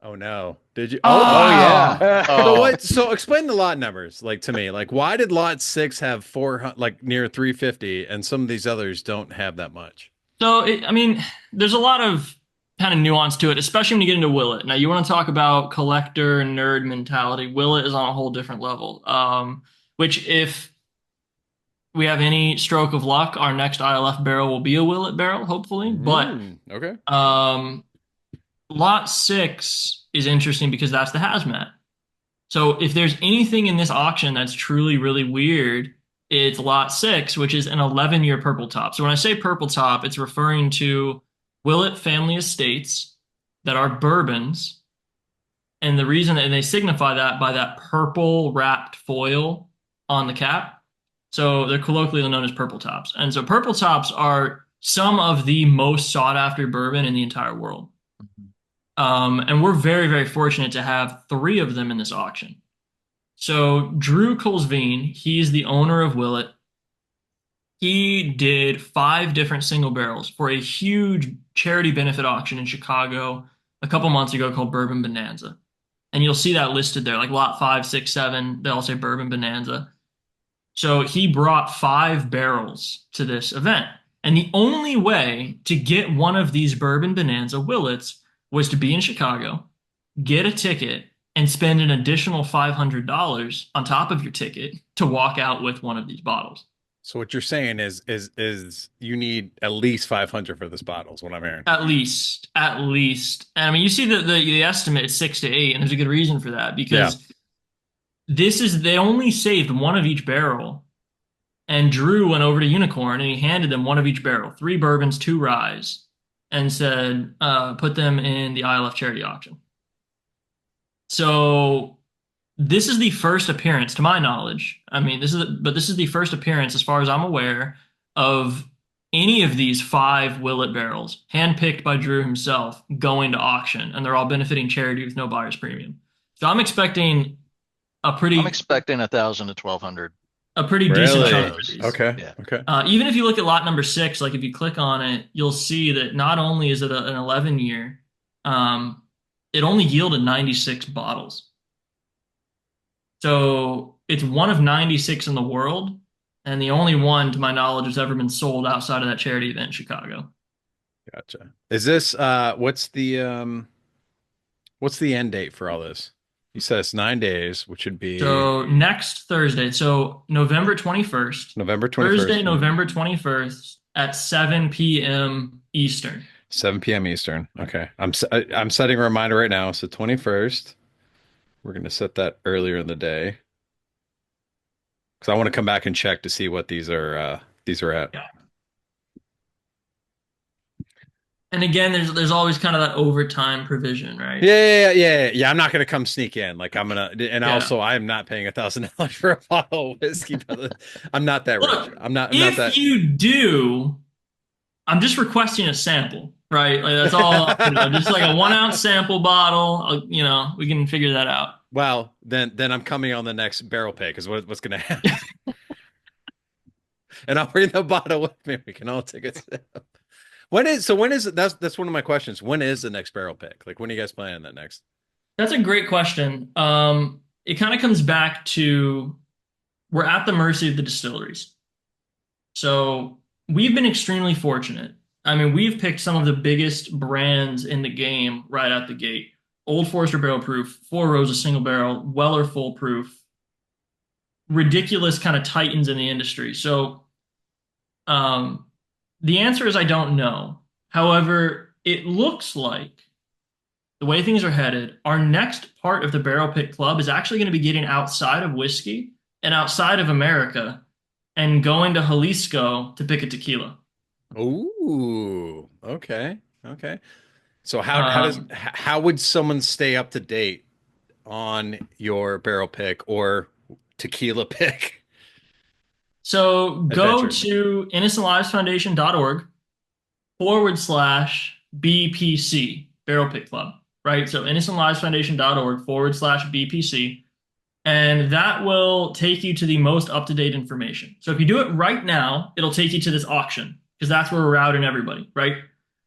Oh no. Did you? Oh Oh. yeah. So Oh, what? So explain the lot numbers, like to me. Like why did lot 6 have 400, like near 350, and some of these others don't have that much? So, I mean, there's a lot of kind of nuance to it, especially when you get into Willet. Now, you want to talk about collector and nerd mentality. Willet is on a whole different level. Which, if we have any stroke of luck, our next ILF barrel will be a Willet barrel, hopefully. But Okay. lot 6 is interesting because that's the hazmat. So, if there's anything in this auction that's truly really weird, it's lot 6, which is an 11-year purple top. So when I say purple top, it's referring to Willett family estates that are bourbons. And the reason, and they signify that by that purple wrapped foil on the cap. So they're colloquially known as purple tops. And so purple tops are some of the most sought after bourbon in the entire world. And we're very, very fortunate to have 3 of them in this auction. So Drew Colesveen, he's the owner of Willet. He did 5 different single barrels for a huge charity benefit auction in Chicago a couple months ago called Bourbon Bonanza. And you'll see that listed there, like lot 5, 6, 7. They all say Bourbon Bonanza. So he brought 5 barrels to this event. And the only way to get one of these Bourbon Bonanza Willets was to be in Chicago, get a ticket, and spend an additional $500 on top of your ticket to walk out with one of these bottles. So what you're saying is you need at least 500 for this bottle, is what I'm hearing. At least. And I mean, you see the estimate is 6 to 8, and there's a good reason for that because they only saved one of each barrel. And Drew went over to Unicorn and he handed them one of each barrel, 3 bourbons, 2 ryes, and said, put them in the ILF charity auction. So this is the first appearance, to my knowledge. I mean, this is the first appearance, as far as I'm aware, of any of these 5 Willet barrels, handpicked by Drew himself, going to auction, and they're all benefiting charity with no buyer's premium. So I'm expecting I'm expecting 1,000 to 1,200. a pretty decent Really? chunk for these. Okay. Yeah. Okay. Even if you look at lot number 6, like if you click on it, you'll see that not only is it an 11-year, it only yielded 96 bottles. So it's one of 96 in the world, and the only one, to my knowledge, that's ever been sold outside of that charity event in Chicago. Gotcha. Is this what's the end date for all this? You said it's 9 days, which would be So next Thursday, so November 21st, November 21st. Thursday, November 21st at 7 p.m. Eastern. 7 p.m. Eastern. Okay. I'm setting a reminder right now. So 21st. We're going to set that earlier in the day because I want to come back and check to see what these are at. Yeah. And again, there's always kind of that overtime provision, right? Yeah. I'm not going to come sneak in. Like I'm gonna, and Yeah. also I am not paying $1,000 for a bottle of whiskey. I'm not that Look, rich. I'm not if that. you do, I'm just requesting a sample, right? Like that's all, just like a 1 ounce sample bottle. We can figure that out. Well, then I'm coming on the next barrel pick is what's going to happen. And I'll bring the bottle with me. We can all take a sip. When is that's one of my questions. When is the next barrel pick? Like when are you guys planning that next? That's a great question. It kind of comes back to we're at the mercy of the distilleries. So we've been extremely fortunate. I mean, we've picked some of the biggest brands in the game right out the gate. Old Forester Barrel Proof, Four Roses Single Barrel, Weller Full Proof, ridiculous kind of titans in the industry. So the answer is I don't know. However, it looks like the way things are headed, our next part of the Barrel Pick Club is actually going to be getting outside of whiskey and outside of America and going to Jalisco to pick a tequila. Ooh, okay. So how would someone stay up to date on your barrel pick or tequila pick? So go Adventure. to innocentlivesfoundation.org/BPC, Barrel Pick Club, right? So innocentlivesfoundation.org/BPC, and that will take you to the most up-to-date information. So if you do it right now, it'll take you to this auction because that's where we're routing everybody, right?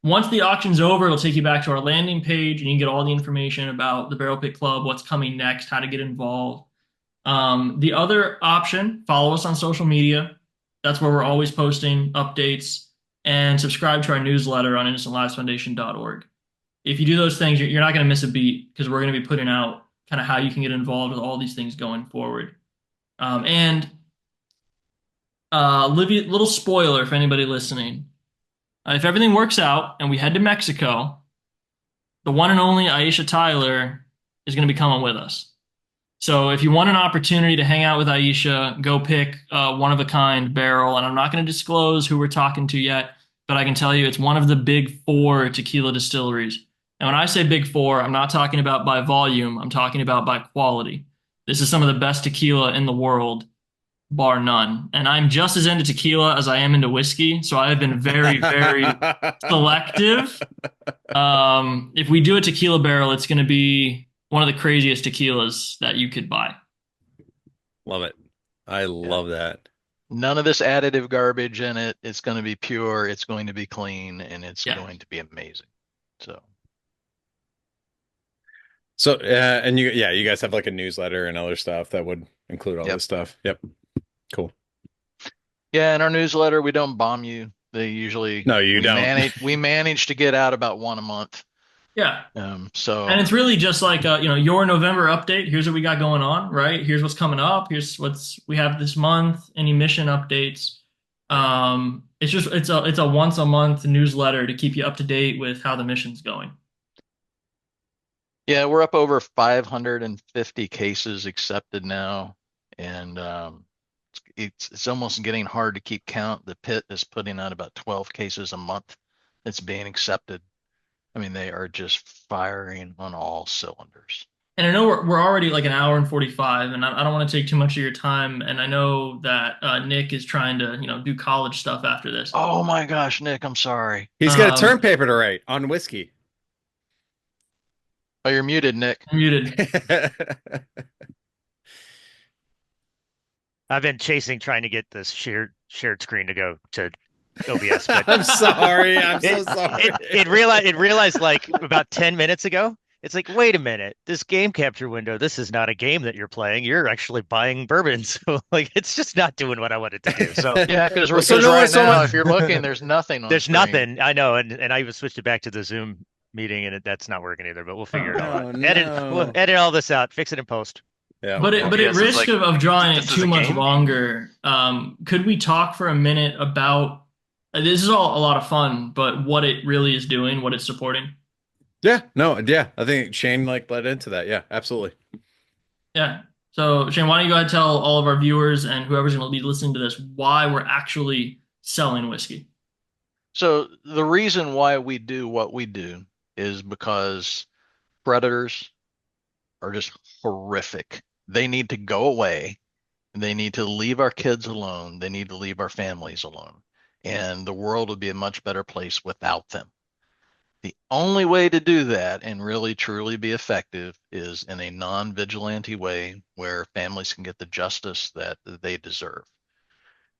Once the auction's over, it'll take you back to our landing page and you can get all the information about the Barrel Pit Club, what's coming next, how to get involved. The other option, follow us on social media. That's where we're always posting updates, and subscribe to our newsletter on innocentlivesfoundation.org. If you do those things, you're not going to miss a beat because we're going to be putting out kind of how you can get involved with all these things going forward. And little spoiler for anybody listening. If everything works out and we head to Mexico, the one and only Aisha Tyler is going to be coming with us. So if you want an opportunity to hang out with Aisha, go pick a one-of-a-kind barrel. And I'm not going to disclose who we're talking to yet, but I can tell you it's one of the big 4 tequila distilleries. And when I say big 4, I'm not talking about by volume. I'm talking about by quality. This is some of the best tequila in the world, bar none. And I'm just as into tequila as I am into whiskey. So I have been very, very selective. If we do a tequila barrel, it's going to be one of the craziest tequilas that you could buy. Love it. I love that. None of this additive garbage in it. It's going to be pure. It's going to be clean, and it's going to be amazing. And you guys have like a newsletter and other stuff that would include all this stuff. Yep. Cool. Yeah, in our newsletter, we don't bomb you. They usually don't. We manage to get out about one a month. Yeah. And it's really just like your November update. Here's what we got going on, right? Here's what's coming up. Here's what's we have this month. Any mission updates. It's a once a month newsletter to keep you up to date with how the mission's going. Yeah, we're up over 550 cases accepted now, and it's almost getting hard to keep count. The pit is putting out about 12 cases a month that's being accepted. I mean, they are just firing on all cylinders. And I know we're already like an hour and 45, and I don't want to take too much of your time. And I know that Nick is trying to, do college stuff after this. Oh my gosh, Nick, I'm sorry. He's got a term paper to write on whiskey. Oh, you're muted, Nick. Muted. I've been trying to get this shared screen to go to OBS, but I'm sorry. I'm so sorry. It realized like about 10 minutes ago. It's like, wait a minute, this game capture window, this is not a game that you're playing. You're actually buying bourbon. So like, it's just not doing what I wanted to do. So yeah, because right now, if you're looking, there's nothing on There's nothing. I know. And I even switched it back to the Zoom meeting and that's not working either, but we'll figure it out. We'll edit all this out, fix it in post. Yeah. But at risk of drawing it too much longer, could we talk for a minute about this is all a lot of fun, but what it really is doing, what it's supporting? Yeah, no, yeah. I think Shane led into that. Yeah, absolutely. Yeah. So Shane, why don't you go ahead and tell all of our viewers and whoever's going to be listening to this why we're actually selling whiskey? So the reason why we do what we do is because predators are just horrific. They need to go away. They need to leave our kids alone. They need to leave our families alone. And the world would be a much better place without them. The only way to do that and really truly be effective is in a non-vigilante way where families can get the justice that they deserve.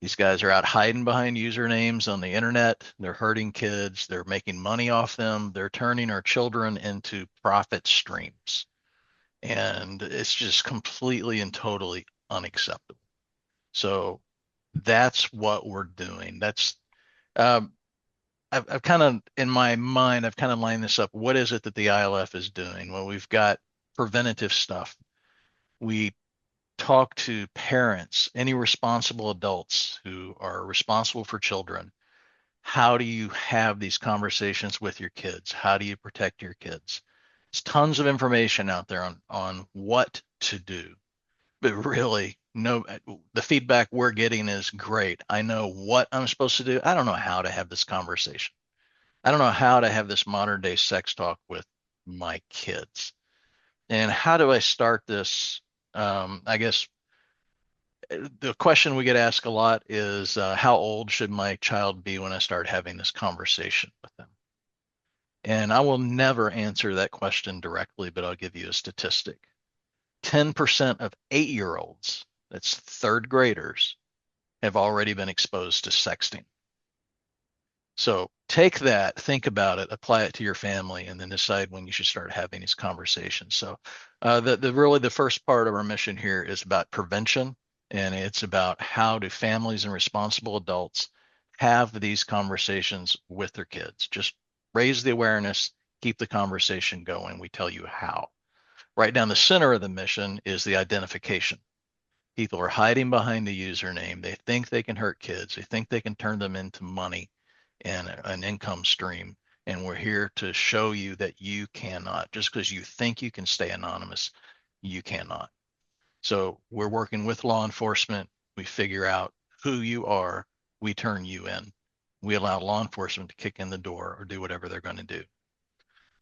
These guys are out hiding behind usernames on the internet. They're hurting kids. They're making money off them. They're turning our children into profit streams. And it's just completely and totally unacceptable. So that's what we're doing. That's I've kind of, in my mind, I've kind of lined this up. What is it that the ILF is doing? Well, we've got preventative stuff. We talk to parents, any responsible adults who are responsible for children. How do you have these conversations with your kids? How do you protect your kids? There's tons of information out there on what to do, but really, no, the feedback we're getting is great. I know what I'm supposed to do. I don't know how to have this conversation. I don't know how to have this modern day sex talk with my kids. And how do I start this? I guess the question we get asked a lot is, how old should my child be when I start having this conversation with them? And I will never answer that question directly, but I'll give you a statistic. 10% of 8-year-olds, that's third graders, have already been exposed to sexting. So take that, think about it, apply it to your family, and then decide when you should start having these conversations. So really the first part of our mission here is about prevention, and it's about how do families and responsible adults have these conversations with their kids. Just raise the awareness, keep the conversation going. We tell you how. Right down the center of the mission is the identification. People are hiding behind the username. They think they can hurt kids. They think they can turn them into money and an income stream. And we're here to show you that you cannot. Just because you think you can stay anonymous, you cannot. So we're working with law enforcement. We figure out who you are. We turn you in. We allow law enforcement to kick in the door or do whatever they're going to do.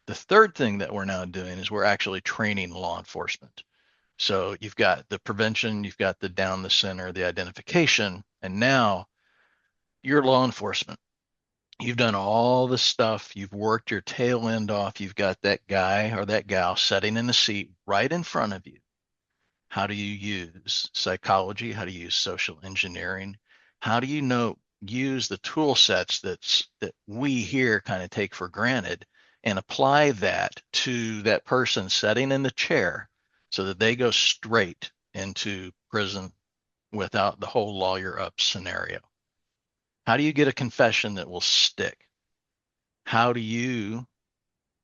The third thing that we're now doing is we're actually training law enforcement. So you've got the prevention, you've got the down the center, the identification, and now you're law enforcement. You've done all the stuff, you've worked your tail end off, you've got that guy or that gal sitting in the seat right in front of you. How do you use psychology? How do you use social engineering? How do you use the tool sets that we here kind of take for granted and apply that to that person sitting in the chair so that they go straight into prison without the whole lawyer up scenario? How do you get a confession that will stick? How do you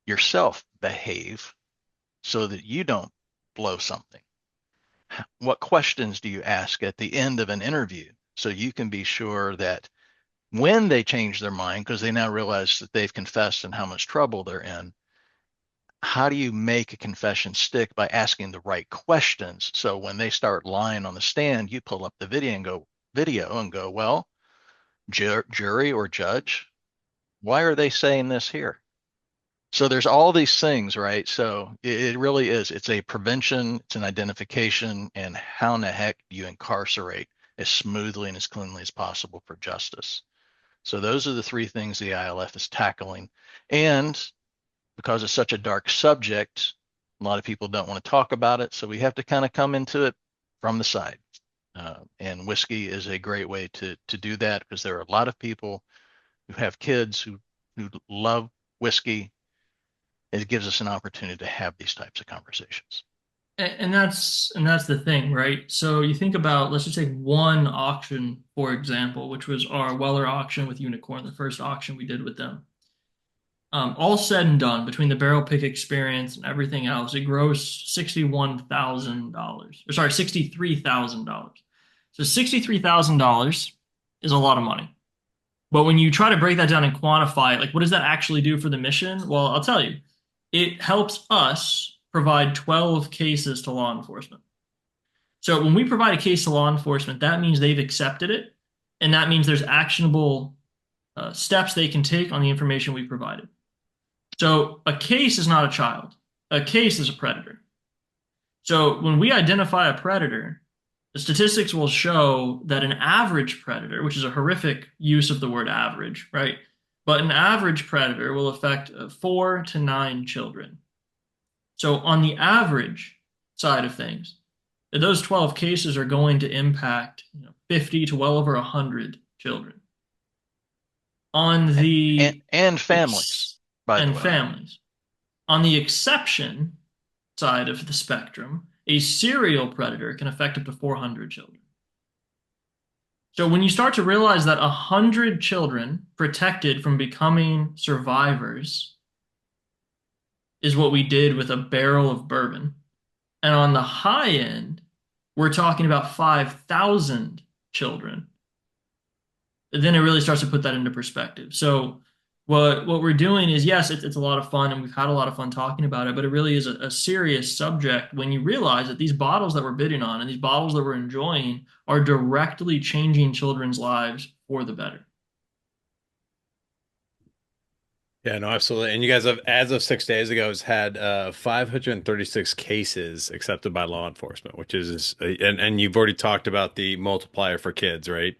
yourself behave so that you don't blow something? What questions do you ask at the end of an interview so you can be sure that when they change their mind, because they now realize that they've confessed and how much trouble they're in, how do you make a confession stick by asking the right questions? So when they start lying on the stand, you pull up the video and go, well, jury or judge, why are they saying this here? So there's all these things, right? So it really is. It's a prevention, it's an identification, and how in the heck do you incarcerate as smoothly and as cleanly as possible for justice? So those are the three things the ILF is tackling. And because it's such a dark subject, a lot of people don't want to talk about it. So we have to kind of come into it from the side. And whiskey is a great way to do that, because there are a lot of people who have kids who love whiskey. It gives us an opportunity to have these types of conversations. And that's the thing, right? So you think about, let's just take one auction, for example, which was our Weller auction with Unicorn, the first auction we did with them. All said and done, between the barrel pick experience and everything else, it grossed $61,000. Or sorry, $63,000. So $63,000 is a lot of money. But when you try to break that down and quantify it, like what does that actually do for the mission? Well, I'll tell you, it helps us provide 12 cases to law enforcement. So when we provide a case to law enforcement, that means they've accepted it, and that means there's actionable steps they can take on the information we provided. So a case is not a child. A case is a predator. So when we identify a predator, the statistics will show that an average predator, which is a horrific use of the word average, right? But an average predator will affect 4 to 9 children. So on the average side of things, those 12 cases are going to impact 50 to well over 100 children. On the and families, by the way. And families. On the exception side of the spectrum, a serial predator can affect up to 400 children. So when you start to realize that 100 children protected from becoming survivors is what we did with a barrel of bourbon, and on the high end, we're talking about 5,000 children, then it really starts to put that into perspective. So what we're doing is, yes, it's a lot of fun, and we've had a lot of fun talking about it, but it really is a serious subject when you realize that these bottles that we're bidding on and these bottles that we're enjoying are directly changing children's lives for the better. Yeah, no, absolutely. And you guys have, as of 6 days ago, has had 536 cases accepted by law enforcement, which is, and you've already talked about the multiplier for kids, right?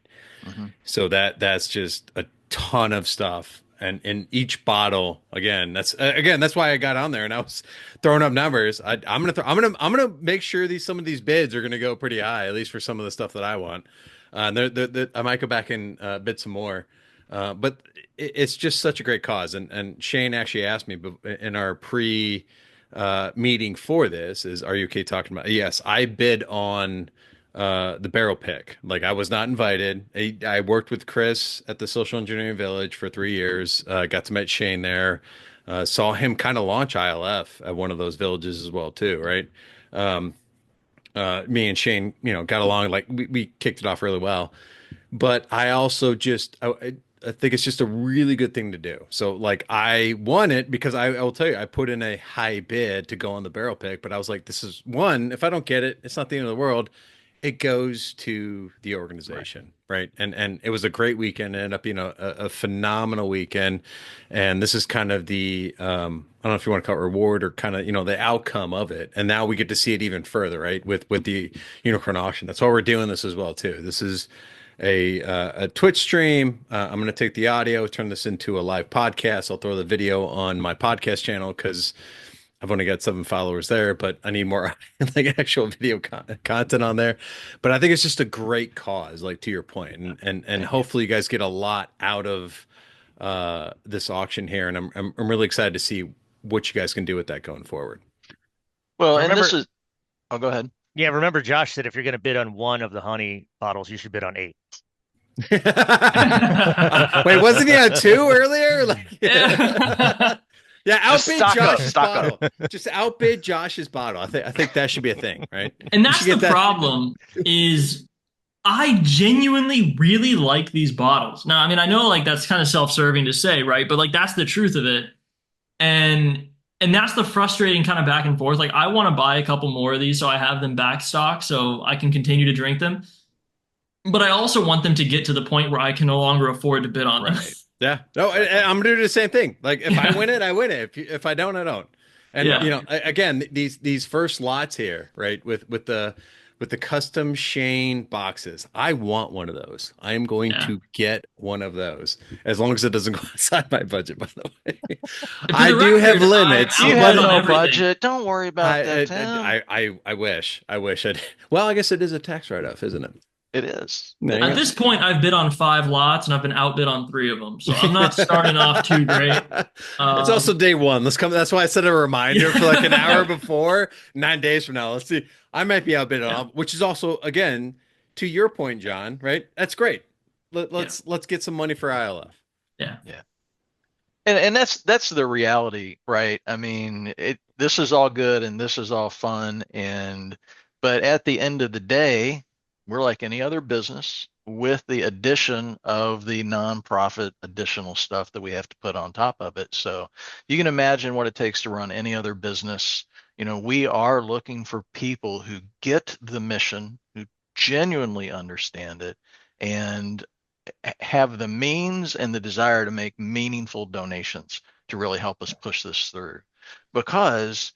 Mm-hmm. So that's just a ton of stuff. And in each bottle, again, that's why I got on there and I was throwing up numbers. I'm gonna make sure some of these bids are gonna go pretty high, at least for some of the stuff that I want. I might go back and bid some more. But it's just such a great cause. And Shane actually asked me in our pre meeting for this is, are you okay talking about? Yes, I bid on the barrel pick. Like I was not invited. I worked with Chris at the Social Engineering Village for 3 years. Got to meet Shane there. Saw him kind of launch ILF at one of those villages as well too, right? Um, Me and Shane, got along like we kicked it off really well. But I also just I think it's just a really good thing to do. So like I won it because I will tell you I put in a high bid to go on the barrel pick, but I was like, this is one, if I don't get it, it's not the end of the world. It goes to the Right. organization, right? And it was a great weekend. It ended up being a phenomenal weekend. And this is kind of the I don't know if you want to call it reward or kind of the outcome of it. And now we get to see it even further, right? With the unicorn auction. That's why we're doing this as well too. This is a Twitch stream. I'm going to take the audio, turn this into a live podcast. I'll throw the video on my podcast channel because I've only got 7 followers there, but I need more like actual video content on there. But I think it's just a great cause, like to your point, and Thank you. hopefully you guys get a lot out of this auction here, and I'm really excited to see what you guys can do with that going forward. Well, and this Remember, is, oh, go ahead. yeah, remember Josh said if you're going to bid on one of the honey bottles, you should bid on 8. Wait, wasn't he on 2 earlier? Like, Yeah. yeah, Just outbid stock up, Josh's stock up. bottle. Just outbid Josh's bottle. I think that should be a thing, right? And We that's should the get that. problem is I genuinely really like these bottles. Now, I mean, I know like that's kind of self-serving to say, right? But like that's the truth of it. And and that's the frustrating kind of back and forth. Like I want to buy a couple more of these so I have them back stock so I can continue to drink them. But I also want them to get to the point where I can no longer afford to bid on them. Right. Yeah. No, I'm gonna do the same thing. Like if I win it, I win it. If I don't, I don't. And Yeah. again, these first lots here, right, with the custom Shane boxes, I want one of those. I am going Yeah. to get one of those, as long as it doesn't go outside my budget, by the way. For I the do have record, limits, I You outbid have on no everything. budget. Don't worry about that, Tim. I wish. Well, I guess it is a tax write-off, isn't it? It is. There you At go. this point, I've bid on 5 lots and I've been outbid on 3 of them. So I'm not starting off too great. It's also day one. Let's come. That's why I set a reminder for like an Yeah. hour before, 9 days from now. Let's see. I might be outbid on, which is also again to your point, John. Right? That's great. Yeah. Let's get some money for ILF. Yeah. Yeah. And that's the reality, right? I mean, this is all good and this is all fun but at the end of the day, we're like any other business with the addition of the nonprofit additional stuff that we have to put on top of it. So you can imagine what it takes to run any other business. We are looking for people who get the mission, who genuinely understand it, and have the means and the desire to make meaningful donations to really help us push this through. Because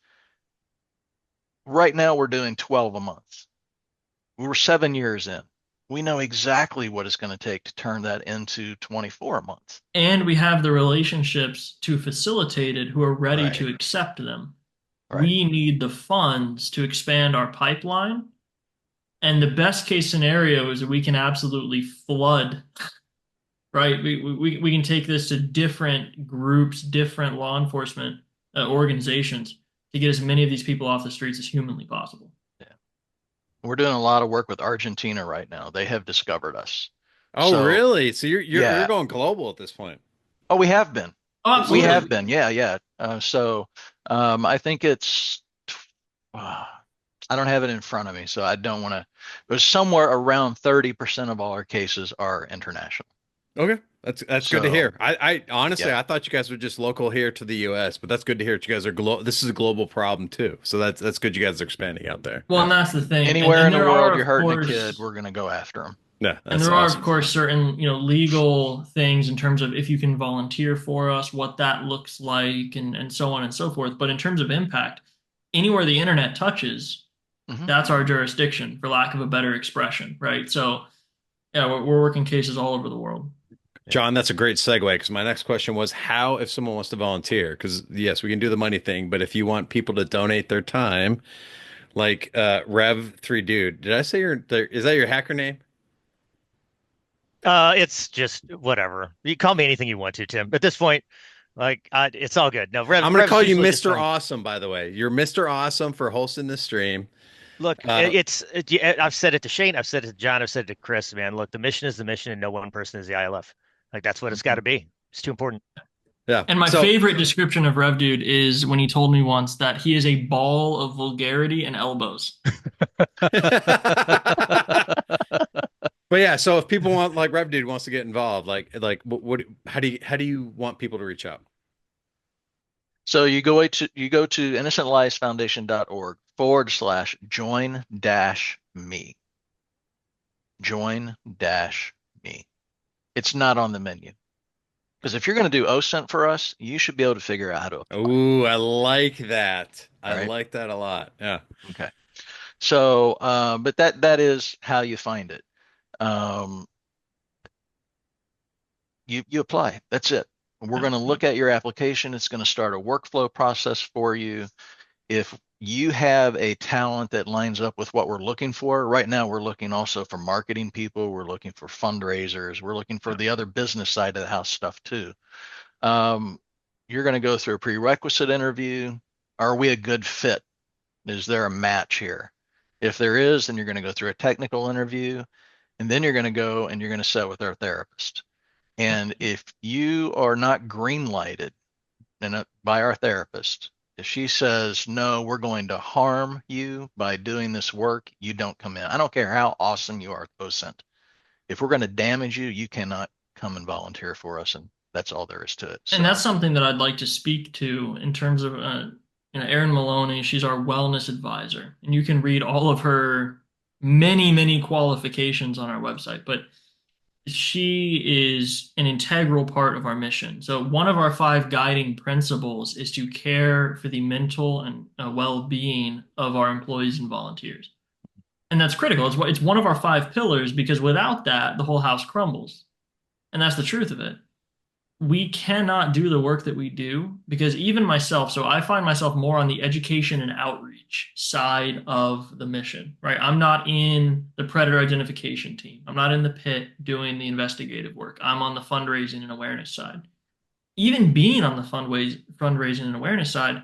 right now we're doing 12 a month. We're 7 years in. We know exactly what it's going to take to turn that into 24 a month. And we have the relationships to facilitate it who are ready Right. to accept them. Right. We need the funds to expand our pipeline. And the best case scenario is that we can absolutely flood, right? We can take this to different groups, different law enforcement organizations to get as many of these people off the streets as humanly possible. We're doing a lot of work with Argentina right now. They have discovered us. Oh, So- really? So you're Yeah. you're going global at this point. Oh, we have been. Oh, We absolutely. have been. Yeah. I think it's, I don't have it in front of me, so I don't want to, but somewhere around 30% of all our cases are international. Okay, that's good to So- hear. I honestly Yeah. I thought you guys were just local here to the U.S., but that's good to hear that you guys are this is a global problem too. So that's good. You guys are expanding out there. Well, and that's the thing. Anywhere And in the there are, world of you're hurting course- a kid, we're going to go after them. Yeah, And that's there are, awesome. of course, certain, legal things in terms of if you can volunteer for us, what that looks like, and so on and so forth. But in terms of impact, anywhere the internet touches, Mhm. that's our jurisdiction, for lack of a better expression, right? So, yeah, we're working cases all over the world. John, that's a great segue because my next question was how if someone wants to volunteer? Because yes, we can do the money thing, but if you want people to donate their time, like Rev3 Dude, did I say is that your hacker name? It's just whatever. You call me anything you want to, Tim. At this point, like it's all good. No, I'm gonna Rev's call you usually just Mr. fine. Awesome, by the way. You're Mr. Awesome for hosting the stream. Look, Uh, I've said it to Shane, I've said it to John, I've said it to Chris, man. Look, the mission is the mission, and no one person is the ILF. Like that's what it's got to be. It's too important. yeah. And my So, favorite description of Rev Dude is when he told me once that he is a ball of vulgarity and elbows. but yeah. So if people want, like, Rev Dude wants to get involved, like, how do you want people to reach out? So you go to innocentliesfoundation.org/join-me. Join-me. It's not on the menu. Because if you're going to do OSINT for us, you should be able to figure out how to apply. Oh, I like that. All I right. like that a lot. Yeah. Okay. So, but that is how you find it. Um, you apply. That's it. We're going to look at your application. It's going to start a workflow process for you. If you have a talent that lines up with what we're looking for, right now we're looking also for marketing people. We're looking for fundraisers. We're looking for the other business side of the house stuff too. You're going to go through a prerequisite interview. Are we a good fit? Is there a match here? If there is, then you're going to go through a technical interview, and then you're going to go and you're going to sit with our therapist. And if you are not green lighted by our therapist, if she says, no, we're going to harm you by doing this work, you don't come in. I don't care how awesome you are at OSINT. If we're going to damage you, you cannot come and volunteer for us. And that's all there is to it. And that's something that I'd like to speak to in terms of, Erin Maloney. She's our wellness advisor, and you can read all of her many, many qualifications on our website. But she is an integral part of our mission. So one of our 5 guiding principles is to care for the mental and well-being of our employees and volunteers. And that's critical. It's one of our 5 pillars, because without that, the whole house crumbles. And that's the truth of it. We cannot do the work that we do, because even myself, so I find myself more on the education and outreach side of the mission, right? I'm not in the predator identification team. I'm not in the pit doing the investigative work. I'm on the fundraising and awareness side. Even being on the fundraising and awareness side,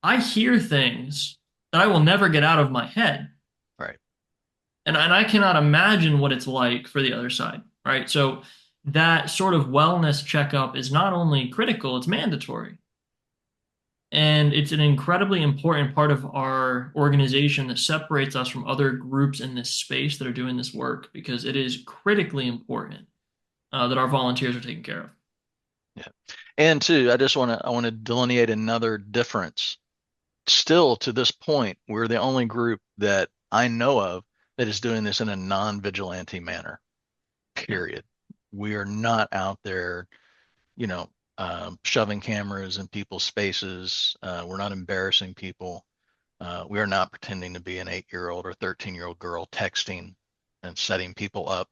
I hear things that I will never get out of my head. Right. And I cannot imagine what it's like for the other side, right? So that sort of wellness checkup is not only critical, it's mandatory. And it's an incredibly important part of our organization that separates us from other groups in this space that are doing this work, because it is critically important that our volunteers are taken care of. Yeah. And too, I want to delineate another difference. Still to this point, we're the only group that I know of that is doing this in a non-vigilante manner, period. We are not out there, shoving cameras in people's faces. We're not embarrassing people. We are not pretending to be an 8-year-old or 13-year-old girl texting and setting people up.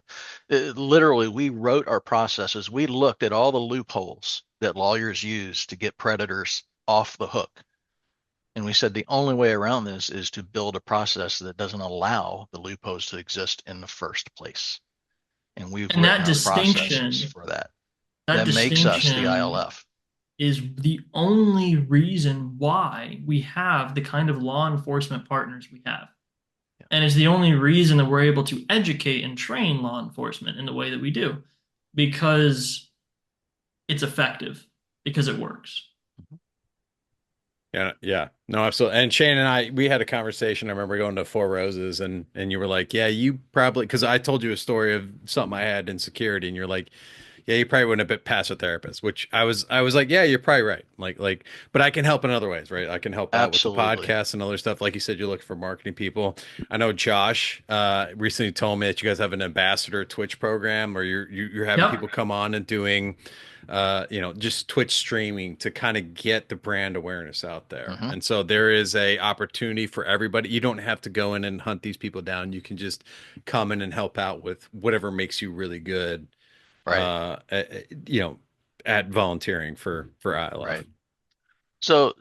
Literally, we wrote our processes. We looked at all the loopholes that lawyers use to get predators off the hook. And we said the only way around this is to build a process that doesn't allow the loopholes to exist in the first place. And we've written that our distinction processes for that. That makes us the ILF. Is the only reason why we have the kind of law enforcement partners we have. Yeah. And it's the only reason that we're able to educate and train law enforcement in the way that we do, because it's effective, because it works. Yeah, no, absolutely. And Shane and I, we had a conversation. I remember going to Four Roses, and you were like, "Yeah, you probably," because I told you a story of something I had in security, and you're like, "Yeah, you probably wouldn't have been past a therapist," which I was like, "Yeah, you're probably right." But I can help in other ways, right? I can help out with the podcast and other stuff. Like you said, you're looking for marketing people. I know Josh recently told me that you guys have an ambassador Twitch program, or you're having people come on and doing just Twitch streaming to kind of get the brand awareness out there. Mm-hmm. And so there is a opportunity for everybody. You don't have to go in and hunt these people down. You can just come in and help out with whatever makes you really good. Right. At volunteering for ILF. Right. So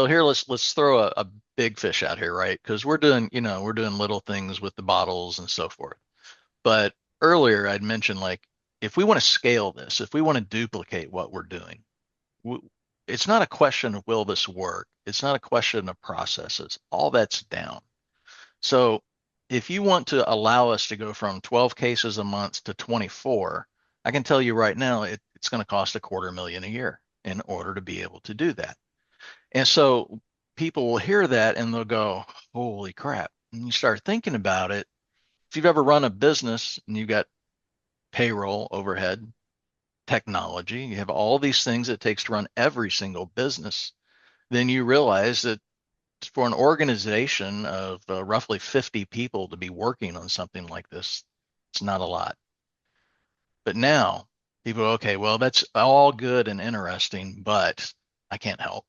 here, let's throw a big fish out here, right? Because we're doing little things with the bottles and so forth. But earlier I'd mentioned, like, if we want to scale this, if we want to duplicate what we're doing, it's not a question of will this work. It's not a question of processes. All that's down. So if you want to allow us to go from 12 cases a month to 24, I can tell you right now, it's going to cost $250,000 a year in order to be able to do that. And so people will hear that and they'll go, holy crap. And you start thinking about it. If you've ever run a business and you've got payroll, overhead, technology, you have all these things it takes to run every single business, then you realize that for an organization of roughly 50 people to be working on something like this, it's not a lot. But now people, okay, well, that's all good and interesting, but I can't help.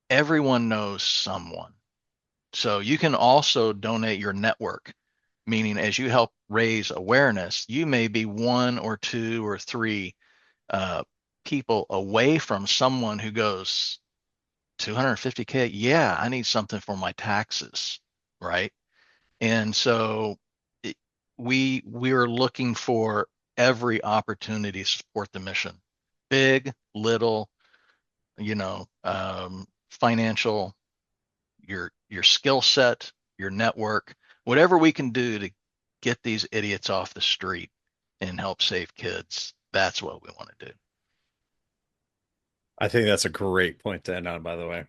Everyone knows someone. So you can also donate your network, meaning as you help raise awareness, you may be one or two or three people away from someone who goes, 250K, yeah, I need something for my taxes, right? And so we're looking for every opportunity to support the mission, big, little, financial, your skill set, your network, whatever we can do to get these idiots off the street and help save kids. That's what we want to do. I think that's a great point to end on, by the way.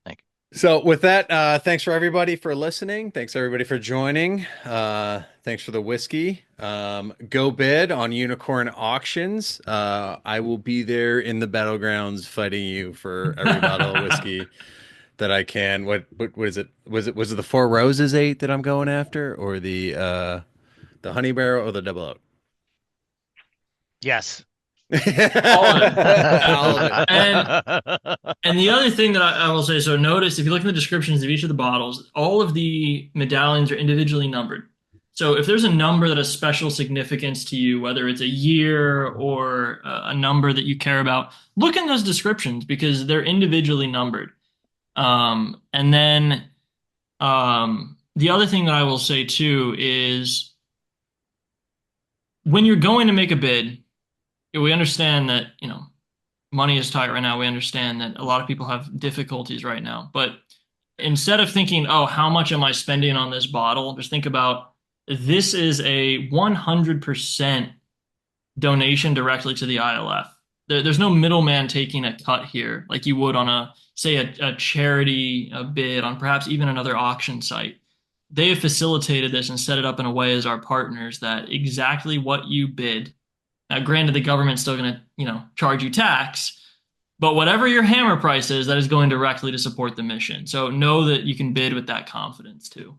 Thank you. So with that, thanks for everybody for listening. Thanks everybody for joining. Thanks for the whiskey. Go bid on Unicorn Auctions. I will be there in the battlegrounds fighting you for every bottle of whiskey that I can. What is it? Was it the Four Roses 8 that I'm going after, or the Honey Barrel, or the Double Oak? Yes. All of it. All of it. And the other thing that I will say, so notice if you look in the descriptions of each of the bottles, all of the medallions are individually numbered. So if there's a number that has special significance to you, whether it's a year or a number that you care about, look in those descriptions because they're individually numbered. And then the other thing that I will say too is when you're going to make a bid, we understand that, money is tight right now. We understand that a lot of people have difficulties right now. But instead of thinking, oh, how much am I spending on this bottle? Just think about this is a 100% donation directly to the ILF. There's no middleman taking a cut here like you would on a charity bid on perhaps even another auction site. They have facilitated this and set it up in a way as our partners that exactly what you bid. Now, granted, the government's still going to, charge you tax, but whatever your hammer price is, that is going directly to support the mission. So know that you can bid with that confidence too.